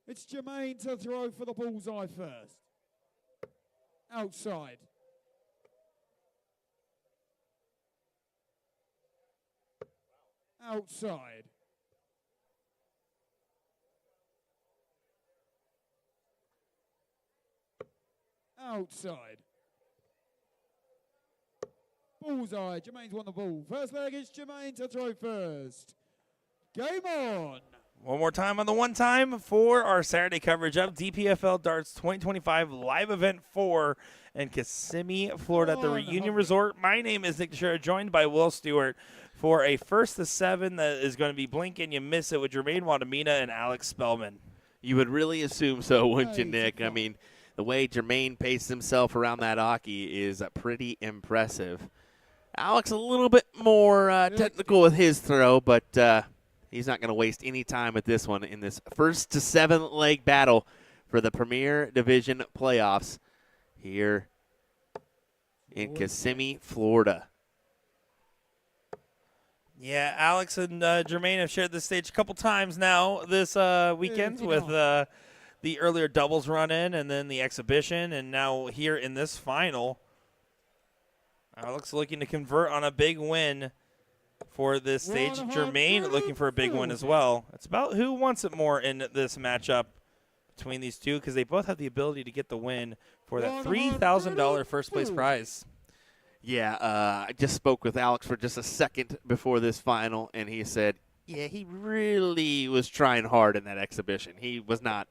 It's Jermaine to throw for the bullseye first. Outside. Outside. Outside. Bullseye. Jermaine's won the ball. First leg is Jermaine to throw first. Game on. One more time on the one time for our Saturday coverage of DPFL Darts 2025 Live Event 4 in Kissimmee, Florida at the Reunion Resort. My name is Nick Teixeira, joined by Will Stewart for a 1st to 7 that is going to be blink and you miss it with Jermaine Wadamina and Alex Spellman. You would really assume so, wouldn't you, Nick? I mean, the way Jermaine paced himself around that hockey is pretty impressive. Alex a little bit more technical with his throw, but he's not going to waste any time with this one in this 1st to 7 leg battle for the Premier Division playoffs here in Kissimmee, Florida. Yeah, Alex and Jermaine have shared this stage a couple times now this weekend with the earlier doubles run-in and then the exhibition, and now here in this final, Alex looking to convert on a big win for this stage. Jermaine looking for a big win as well. It's about who wants it more in this matchup between these two, because they both have the ability to get the win for that $3,000 first place prize. Yeah, I just spoke with Alex for just a second before this final, and he said, yeah, he really was trying hard in that exhibition. He was not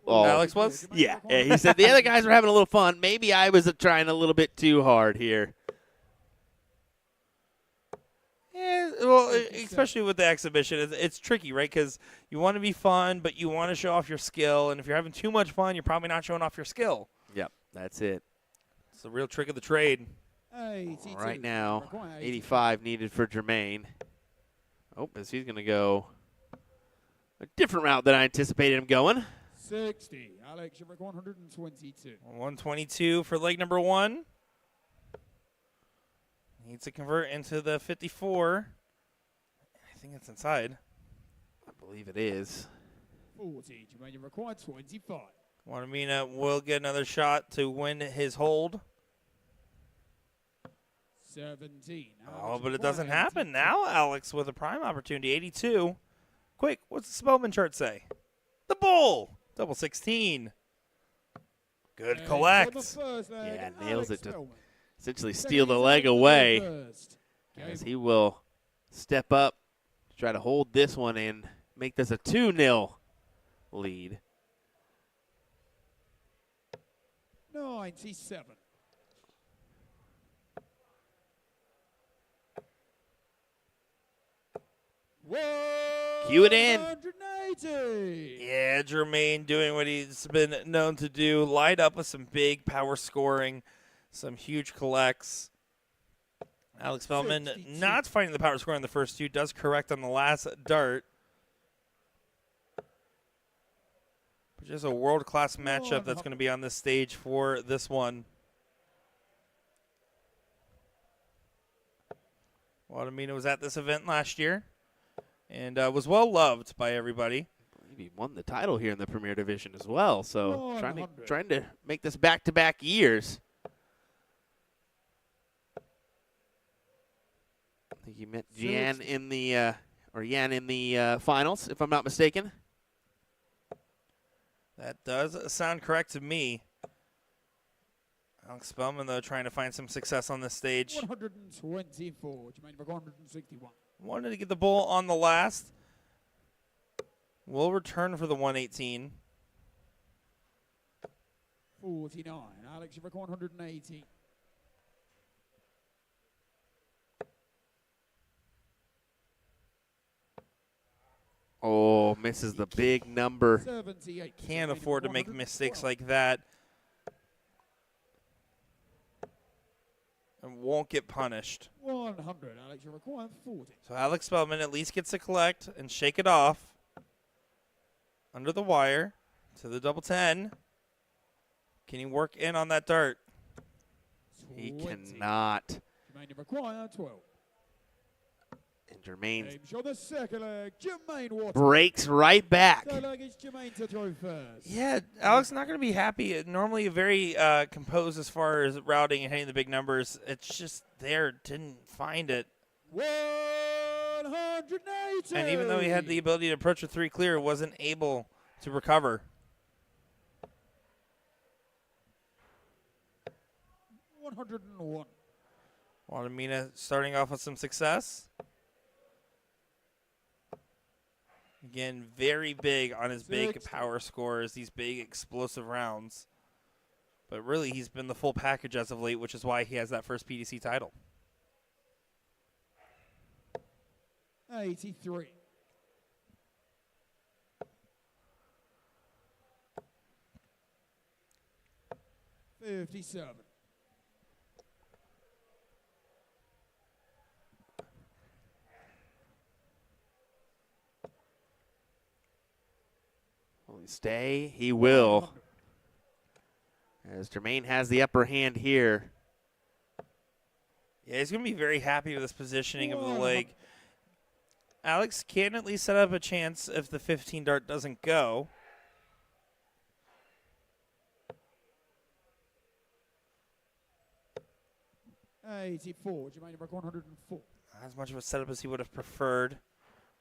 all. Alex was? Yeah, he said the other guys were having a little fun. Maybe I was trying a little bit too hard here. Yeah, well, especially with the exhibition, it's tricky, right? Because you want to be fun, but you want to show off your skill. And if you're having too much fun, you're probably not showing off your skill. Yep, that's it. It's the real trick of the trade. Right now, 85 needed for Jermaine. Oh, as he's going to go a different route than I anticipated him going. 60. Alex, you're 122. 122 for leg number 1. Needs to convert into the 54. I think it's inside. I believe it is. 40. Jermaine, you require 25. Wadamina will get another shot to win his hold. 17. Oh, but it doesn't happen. Now Alex with a prime opportunity, 82. Quick, what's the Spellman chart say? The bull. Double 16. Good collects. Yeah, nails it to essentially steal the leg away, as he will step up to try to hold this one and make this a 2-0 lead. 97. Cue it in. 180. Yeah, Jermaine doing what he's been known to do. Light up with some big power scoring, some huge collects. Alex Spellman not finding the power scoring the first two. Does correct on the last dart. But just a world-class matchup that's going to be on this stage for this one. Wadamina was at this event last year and was well loved by everybody. I believe he won the title here in the Premier Division as well. So trying to make this back-to-back years. I think you met Jan in the finals, if I'm not mistaken. That does sound correct to me. Alex Spellman, though, trying to find some success on this stage. 124. Jermaine, 161. Wanted to get the bull on the last. Will return for the 118. 49. Alex, you're 180. Oh, misses the big number. 78. Can't afford to make mistakes like that. And won't get punished. 100. Alex, you're required 40. So Alex Spellman at least gets to collect and shake it off. Under the wire to the double 10. Can he work in on that dart? He cannot. Jermaine, you require 12. And Jermaine James on the second leg, Jermaine Waters. breaks right back. Third leg is Jermaine to throw first. Yeah, Alex not going to be happy. Normally very composed as far as routing and hitting the big numbers. It's just there, didn't find it. 180. And even though he had the ability to approach with 3 clear, wasn't able to recover. 101. Wadamina starting off with some success. Again, very big on his big 60. power scores, these big explosive rounds. But really, he's been the full package as of late, which is why he has that first PDC title. 83. $57. Will he stay? He will. As Jermaine has the upper hand here. Yeah, he's going to be very happy with this positioning of the leg. Alex can at least set up a chance if the 15 dart doesn't go. $84. Jermaine broke 104. Not as much of a setup as he would have preferred.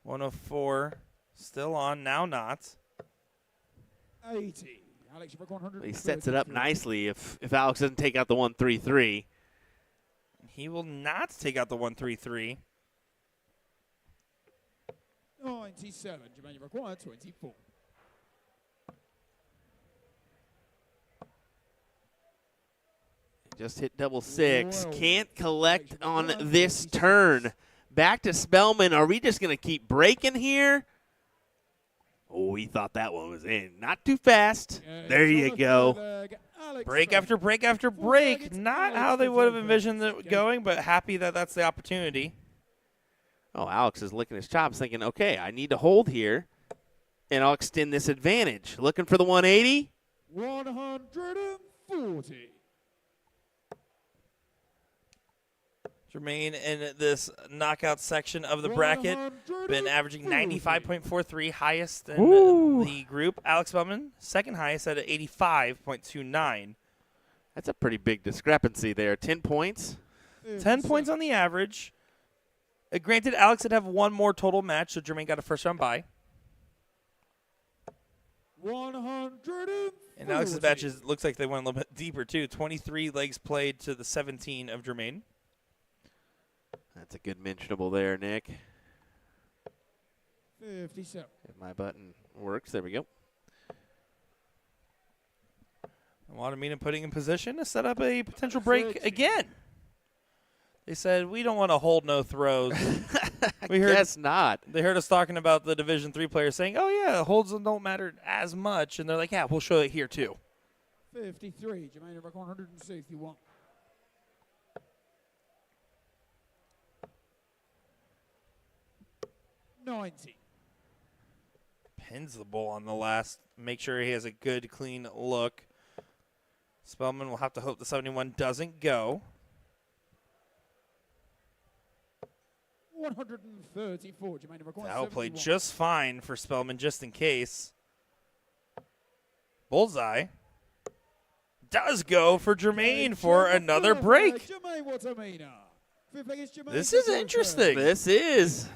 104 still on, now not. 80. Alex, you broke 100. He sets it up nicely if Alex doesn't take out the 1-3-3. He will not take out the 1-3-3. 97. Jermaine, you broke 124. Just hit double 6. Whoa. Can't collect on this turn. Back to Spellman. Are we just going to keep breaking here? Oh, he thought that one was in. Not too fast. There you go. Break after break after break. Not how they would have envisioned it going, but happy that that's the opportunity. Oh, Alex is licking his chops thinking, okay, I need to hold here, and I'll extend this advantage. Looking for the 180. 140. Jermaine in this knockout section of the bracket, been averaging 95.43, highest in the group. Alex Bowman, second highest at 85.29. That's a pretty big discrepancy there. 10 points. 10 points on the average. Granted, Alex did have one more total match, so Jermaine got a first-round bye. 140. And Alex's matches looks like they went a little bit deeper, too. 23 legs played to the 17 of Jermaine. That's a good mentionable there, Nick. 57. If my button works, there we go. Wadamina putting in position to set up a potential break again. They said, we don't want to hold no throws. I guess not. They heard us talking about the Division III players saying, oh, yeah, holds don't matter as much. And they're like, yeah, we'll show it here, too. 53. Jermaine broke 161. 90. Pins the bull on the last. Make sure he has a good, clean look. Spellman will have to hope the 71 doesn't go. 134. Jermaine broke That'll play 171. just fine for Spellman, just in case. Bullseye does go for Jermaine for another break. Jermaine Watamina. Fifth leg is Jermaine This is Watamina. interesting. This is.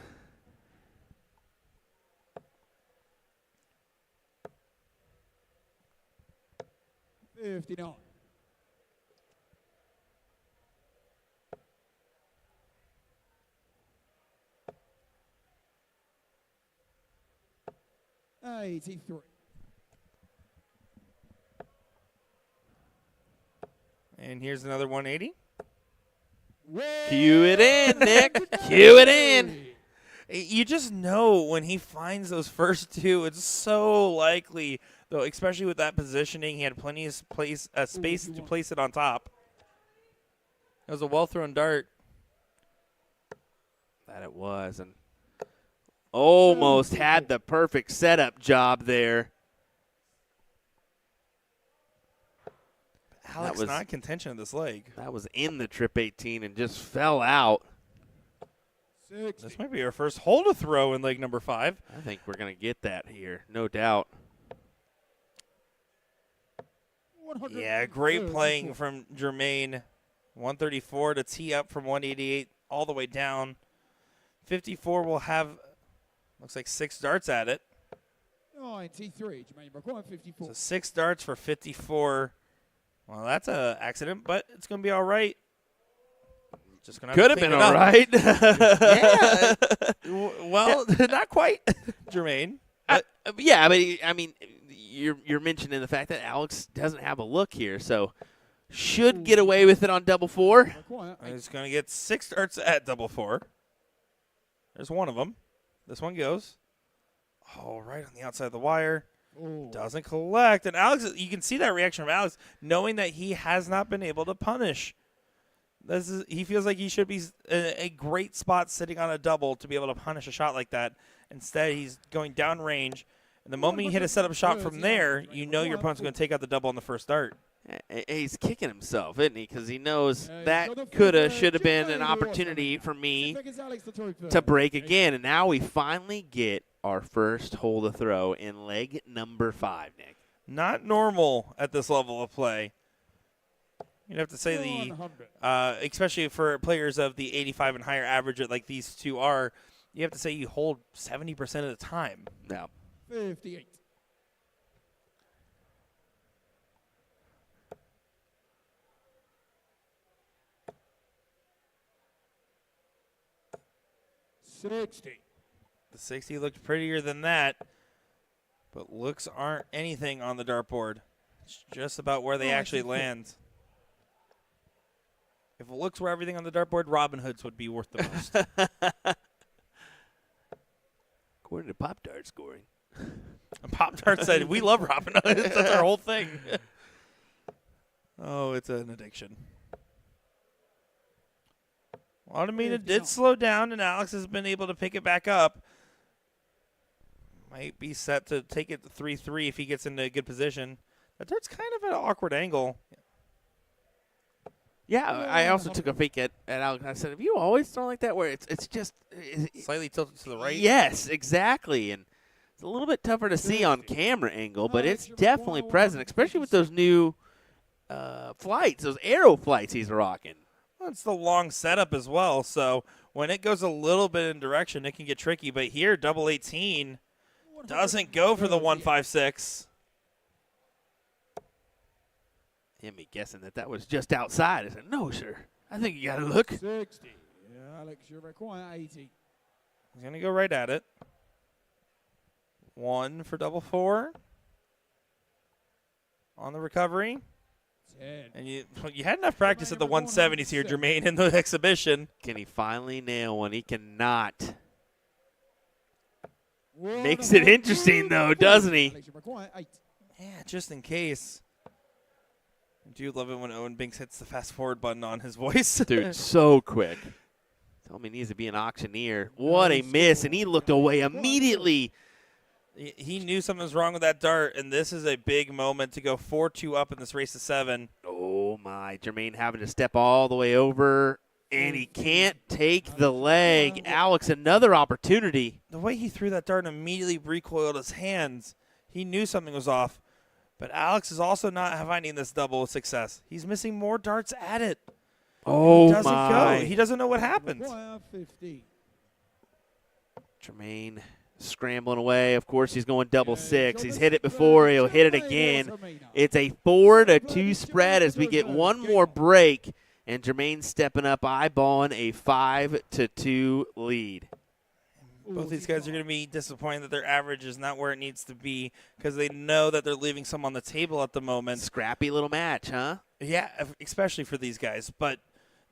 $59. $83. And here's another 180. Cue it in, Nick. Cue it in. You just know when he finds those first two, it's so likely, though, especially with that positioning, he had plenty of space to place it on top. It was a well-thrown dart. That it was. And almost had the perfect setup job there. Alex was- not in contention of this leg. That was in the trip 18 and just fell out. 60. This might be our first hole to throw in leg number 5. I think we're going to get that here, no doubt. Yeah, great playing from Jermaine. 134 to tee up from 188 all the way down. 54 will have, looks like 6 darts at it. 93, Jermaine Requirement 54. So 6 darts for 54. Well, that's an accident, but it's going to be all right. Just gonna Could have been all right. Yeah. Well, not quite, Jermaine. Yeah, but I mean, you're mentioning the fact that Alex doesn't have a look here, so should get away with it on double 4. He's going to get 6 darts at double 4. There's one of them. This one goes. Oh, right on the outside of the wire. Doesn't collect. And Alex, you can see that reaction from Alex, knowing that he has not been able to punish. He feels like he should be in a great spot sitting on a double to be able to punish a shot like that. Instead, he's going down range. And the moment you hit a setup shot from there, you know your opponent's going to take out the double on the first dart. He's kicking himself, isn't he? Because he knows that coulda, should have been an opportunity for me to break again. And now we finally get our first hole to throw in leg number 5, Nick. Not normal at this level of play. You'd have to say especially for players of the 85 and higher average like these two are, you have to say you hold 70% of the time. No. 58. $60. The 60 looked prettier than that, but looks aren't anything on the dartboard. It's just about where they actually land. If it looks where everything on the dartboard, Robin Hood's would be worth the most. According to Pop Dart scoring. Pop Tart said, we love Robin Hood. That's our whole thing. Oh, it's an addiction. Automata did slow down, and Alex has been able to pick it back up. Might be set to take it to 3-3 if he gets into a good position. That dart's kind of at an awkward angle. Yeah, I also took a peek at Alex. I said, have you always thrown like that where it's just Slightly tilted to the right? Yes, exactly. And it's a little bit tougher to see on camera angle, but it's definitely present, especially with those new flights, those arrow flights he's rocking. Well, it's the long setup as well, so when it goes a little bit in direction, it can get tricky. But here, double 18 doesn't go for the 156. Me guessing that was just outside. I said, no, sir. I think you got to look. 60. Yeah, Alex, you're required 80. He's going to go right at it. 1 for double 4. On the recovery. 10. And you had enough practice at the 170s here, Jermaine, in the exhibition. Can he finally nail one? He cannot. Makes it interesting, though, doesn't he? Alex, you're required 8. Yeah, just in case. I do love it when Owen Binks hits the fast forward button on his voice. Dude, so quick. Tell me he needs to be an auctioneer. What a miss, and he looked away immediately. He knew something was wrong with that dart, and this is a big moment to go 4-2 up in this race to 7. Oh, my. Jermaine having to step all the way over, and he can't take the leg. Alex, another opportunity. The way he threw that dart and immediately recoiled his hands, he knew something was off. But Alex is also not finding this double success. He's missing more darts at it. Oh, he doesn't my. go. He doesn't know what happens. 50. Jermaine scrambling away. Of course, he's going double 6. He's hit it before. He'll hit it again. It's a 4-2 spread as we get one more break, and Jermaine stepping up, eyeballing a 5-2 lead. Both these guys are going to be disappointed that their average is not where it needs to be because they know that they're leaving some on the table at the moment. Scrappy little match, huh? Yeah, especially for these guys. But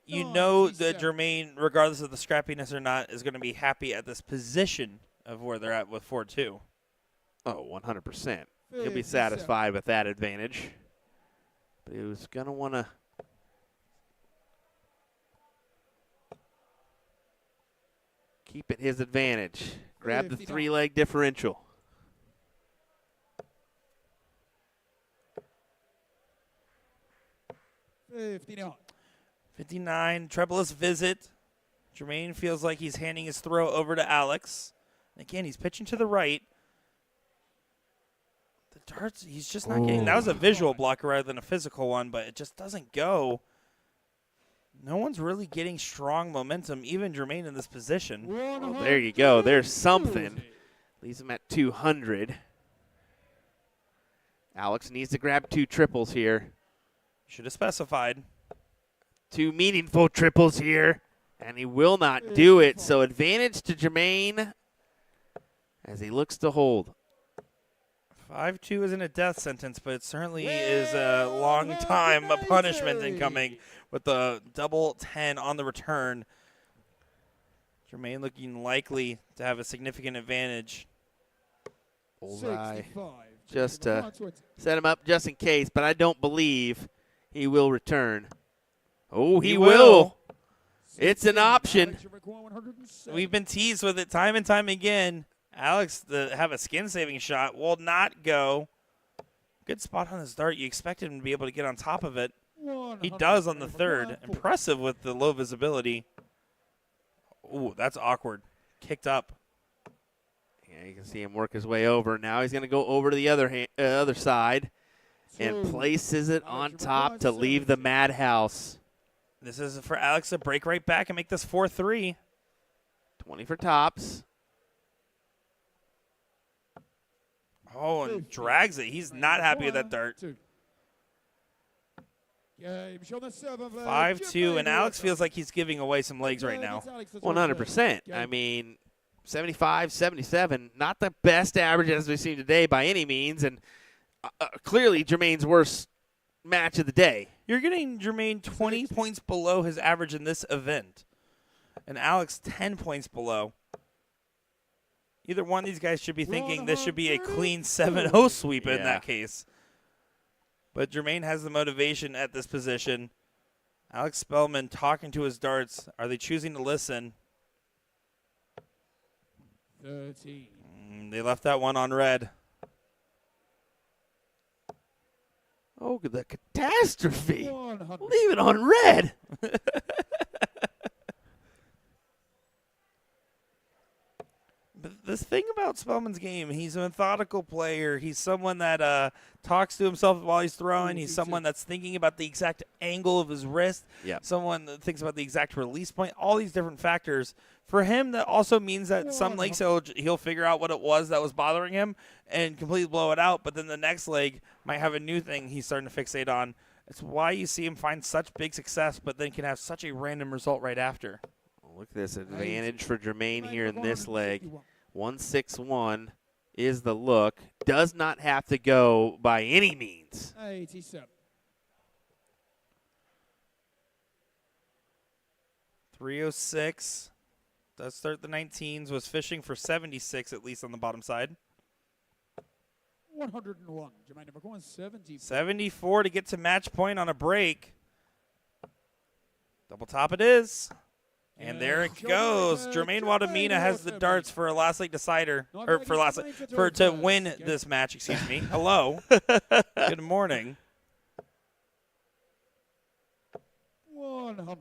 you know that Jermaine, regardless of the scrappiness or not, is going to be happy at this position of where they're at with 4-2. Oh, 100%. He'll be satisfied with that advantage. But he was going to want to keep it his advantage. Grab the 3-leg differential. $59. 59, trebleless visit. Jermaine feels like he's handing his throw over to Alex. Again, he's pitching to the right. The darts, he's just not getting. That was a visual blocker rather than a physical one, but it just doesn't go. No one's really getting strong momentum, even Jermaine in this position. Well, there you go. There's something. Leaves him at 200. Alex needs to grab 2 triples here. Should have specified. 2 meaningful triples here, and he will not do it. So advantage to Jermaine as he looks to hold. 5-2 isn't a death sentence, but it certainly is a long time of punishment incoming with the double 10 on the return. Jermaine looking likely to have a significant advantage. Bullseye. Just to set him up just in case, but I don't believe he will return. Oh, he will. It's an option. We've been teased with it time and time again. Alex, to have a skin-saving shot, will not go. Good spot on his dart. You expected him to be able to get on top of it. He does on the third. Impressive with the low visibility. Ooh, that's awkward. Kicked up. Yeah, you can see him work his way over. Now he's going to go over to the other side and places it on top to leave the madhouse. This is for Alex to break right back and make this 4-3. 20 for tops. Oh, and drags it. He's not happy with that dart. 5-2, and Alex feels like he's giving away some legs right now. 100%. I mean, 75, 77, not the best average as we've seen today by any means, and clearly Jermaine's worst match of the day. You're getting Jermaine 20 points below his average in this event, and Alex 10 points below. Either one of these guys should be thinking this should be a clean 7-0 sweep in that case. But Jermaine has the motivation at this position. Alex Spellman talking to his darts. Are they choosing to listen? 13. They left that one on red. Oh, the catastrophe. 100. Leave it on red. But the thing about Spellman's game, he's a methodical player. He's someone that talks to himself while he's throwing. He's someone that's thinking about the exact angle of his wrist. Yep. Someone that thinks about the exact release point, all these different factors. For him, that also means that some legs he'll figure out what it was that was bothering him and completely blow it out. But then the next leg might have a new thing he's starting to fixate on. It's why you see him find such big success, but then can have such a random result right after. Look at this advantage for Jermaine here in this leg. 161 is the look. Does not have to go by any means. 87. 306. Does start the 19s. Was fishing for 76 at least on the bottom side. 101. Jermaine number 174. 74 to get to match point on a break. Double top it is. And there it goes. Jermaine Wadamina has the darts for a last leg decider, or to win this match. Excuse me. Hello. Good morning. 100.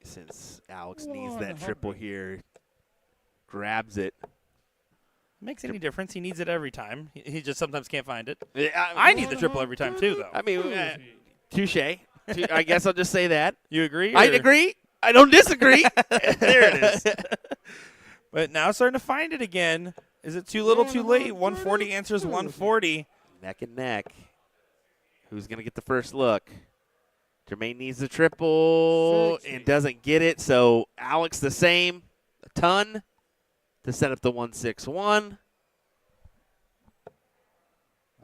Since Alex needs that triple here, grabs it. Makes any difference. He needs it every time. He just sometimes can't find it. Yeah, I need the triple every time too, though. I mean, touche. I guess I'll just say that. You agree? I agree. I don't disagree. There it is. But now starting to find it again. Is it too little, too late? 140 answers 140. Neck and neck. Who's going to get the first look? Jermaine needs the triple and doesn't get it, so Alex the same. A ton to set up the 161.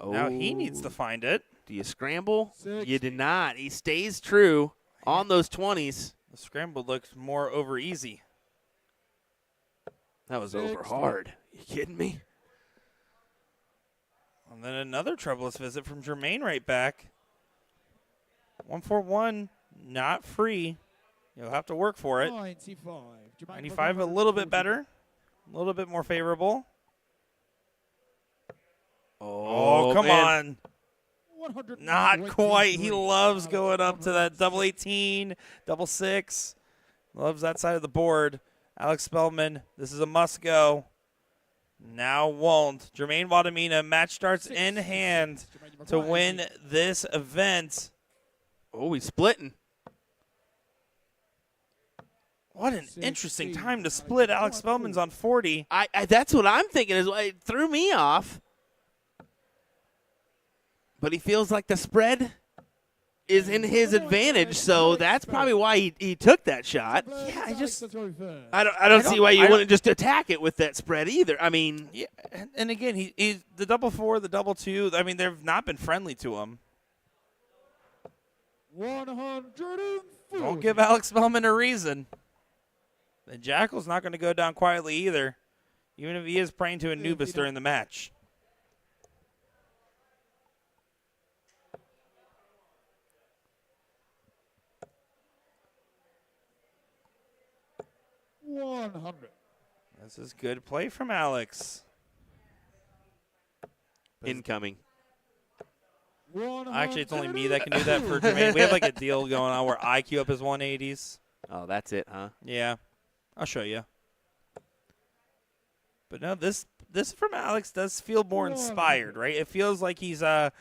Now he needs to find it. Do you scramble? You did not. He stays true on those 20s. The scramble looks more over easy. That was over hard. You kidding me? And then another troublous visit from Jermaine right back. 141, not free. You'll have to work for it. 95. 95, a little bit better. A little bit more favorable. Oh, come man. on. 123. Not quite. He loves going up to that double 18, double 6. Loves that side of the board. Alex Spellman, this is a must go. Now won't. Jermaine Wadamina, match starts in hand to win this event. Oh, he's splitting. What an interesting time to split. Alex Spellman's on 40. I that's what I'm thinking. It threw me off. But he feels like the spread is in his advantage, so that's probably why he took that shot. Yeah, I don't see why you wouldn't just attack it with that spread either. I mean, yeah, and again, he's the double 4, the double 2. I mean, they've not been friendly to him. 140. Don't give Alex Spellman a reason. The Jackal's not going to go down quietly either, even if he is praying to Anubis during the match. $100. This is good play from Alex. incoming. Actually, it's only me that can do that for Jermaine. We have like a deal going on where I queue up his 180s. Oh, that's it, huh? Yeah, I'll show you. But no, this from Alex does feel more inspired, right? It feels like he's got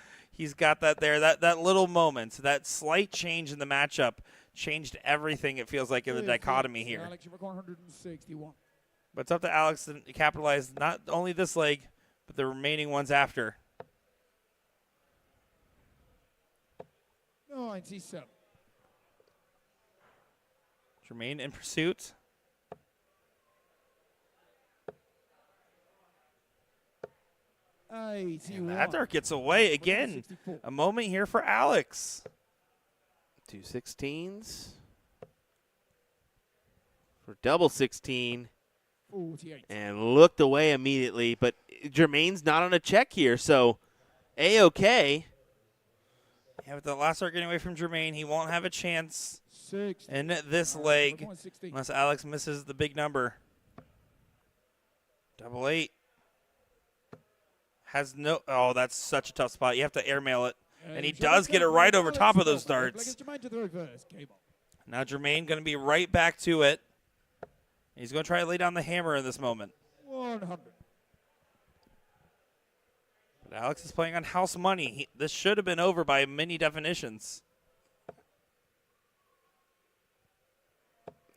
that there, that little moment, that slight change in the matchup changed everything. It feels like in the dichotomy here. Alex, you're 161. But it's up to Alex to capitalize not only this leg, but the remaining ones after. 97. Jermaine in pursuit. And that dart gets away again. A moment here for Alex. 2 16s. For double 16. 48. And looked away immediately. But Jermaine's not on a check here, so A-OK. Yeah, with the last dart getting away from Jermaine, he won't have a chance 60. in this leg unless Alex misses the big number. Double 8. Has no. Oh, that's such a tough spot. You have to airmail it. And he does get it right over top of those darts. Now Jermaine going to be right back to it. He's going to try to lay down the hammer in this moment. 100. But Alex is playing on house money. This should have been over by many definitions.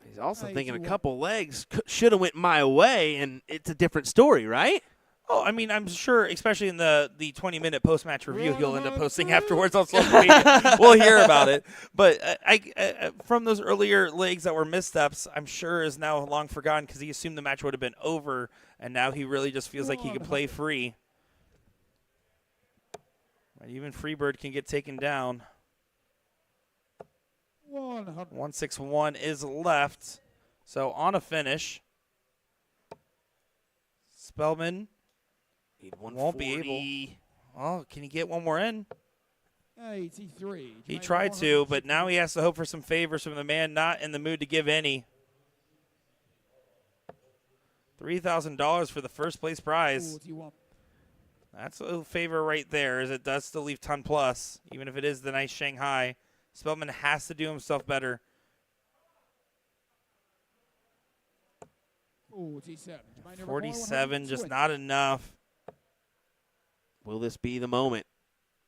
He's also thinking a couple legs should have went my way, and it's a different story, right? Oh, I mean, I'm sure, especially in the 20-minute post-match review he'll end up posting afterwards on social media. We'll hear about it. But from those earlier legs that were missteps, I'm sure is now long forgotten because he assumed the match would have been over, and now he really just feels like he can play free. But even Freebird can get taken down. 161 is left. So on a finish, Spellman won't be able. Oh, can he get one more in? 83. He tried to, but now he has to hope for some favors from the man not in the mood to give any. $3,000 for the first place prize. 41. That's a favor right there, as it does still leave ton plus, even if it is the nice Shanghai. Spellman has to do himself better. 47, just not enough. Will this be the moment?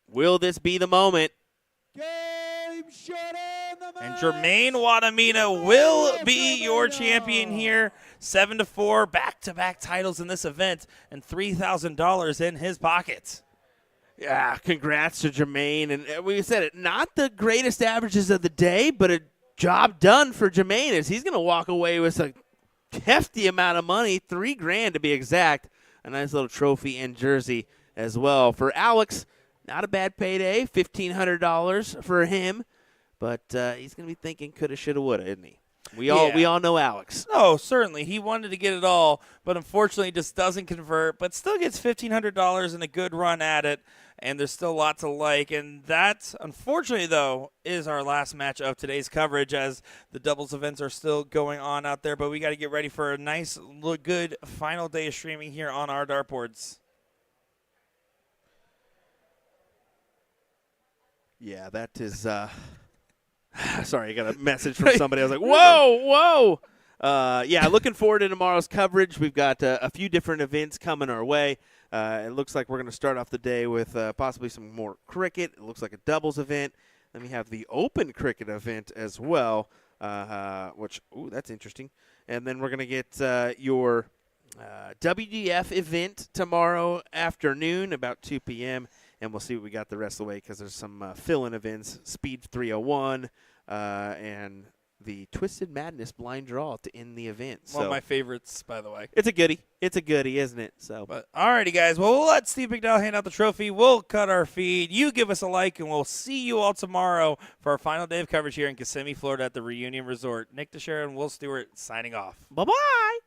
Will this be the moment? Game shot in the And Jermaine Wadamina will be your champion here. 7-4, back-to-back titles in this event, and $3,000 in his pocket. Yeah, congrats to Jermaine. And we said it, not the greatest averages of the day, but a job done for Jermaine as he's going to walk away with a hefty amount of money, $3,000 to be exact. A nice little trophy and jersey as well. For Alex, not a bad payday, $1,500 for him. But he's going to be thinking coulda, shoulda, woulda, isn't he? We all know Alex. Oh, certainly. He wanted to get it all, but unfortunately just doesn't convert, but still gets $1,500 and a good run at it, and there's still lots to like. And that, unfortunately, though, is our last match of today's coverage as the doubles events are still going on out there, but we got to get ready for a nice, good final day of streaming here on our dartboards. Yeah, that is. Sorry, I got a message from somebody. I was like, whoa. Yeah, looking forward to tomorrow's coverage. We've got a few different events coming our way. It looks like we're going to start off the day with possibly some more cricket. It looks like a doubles event. Then we have the open cricket event as well, which, that's interesting. And then we're going to get your WDF event tomorrow afternoon about 2 p.m., and we'll see what we got the rest of the way because there's some fill-in events, Speed 301, and the Twisted Madness blind draw to end the event. One of my favorites, by the way. It's a goodie. It's a goodie, isn't it? So, But alrighty, guys. Well, we'll let Steve McDowell hand out the trophy. We'll cut our feed. You give us a like, and we'll see you all tomorrow for our final day of coverage here in Kissimmee, Florida at the Reunion Resort. Nick Teixeira and Will Stewart signing off. bye-bye.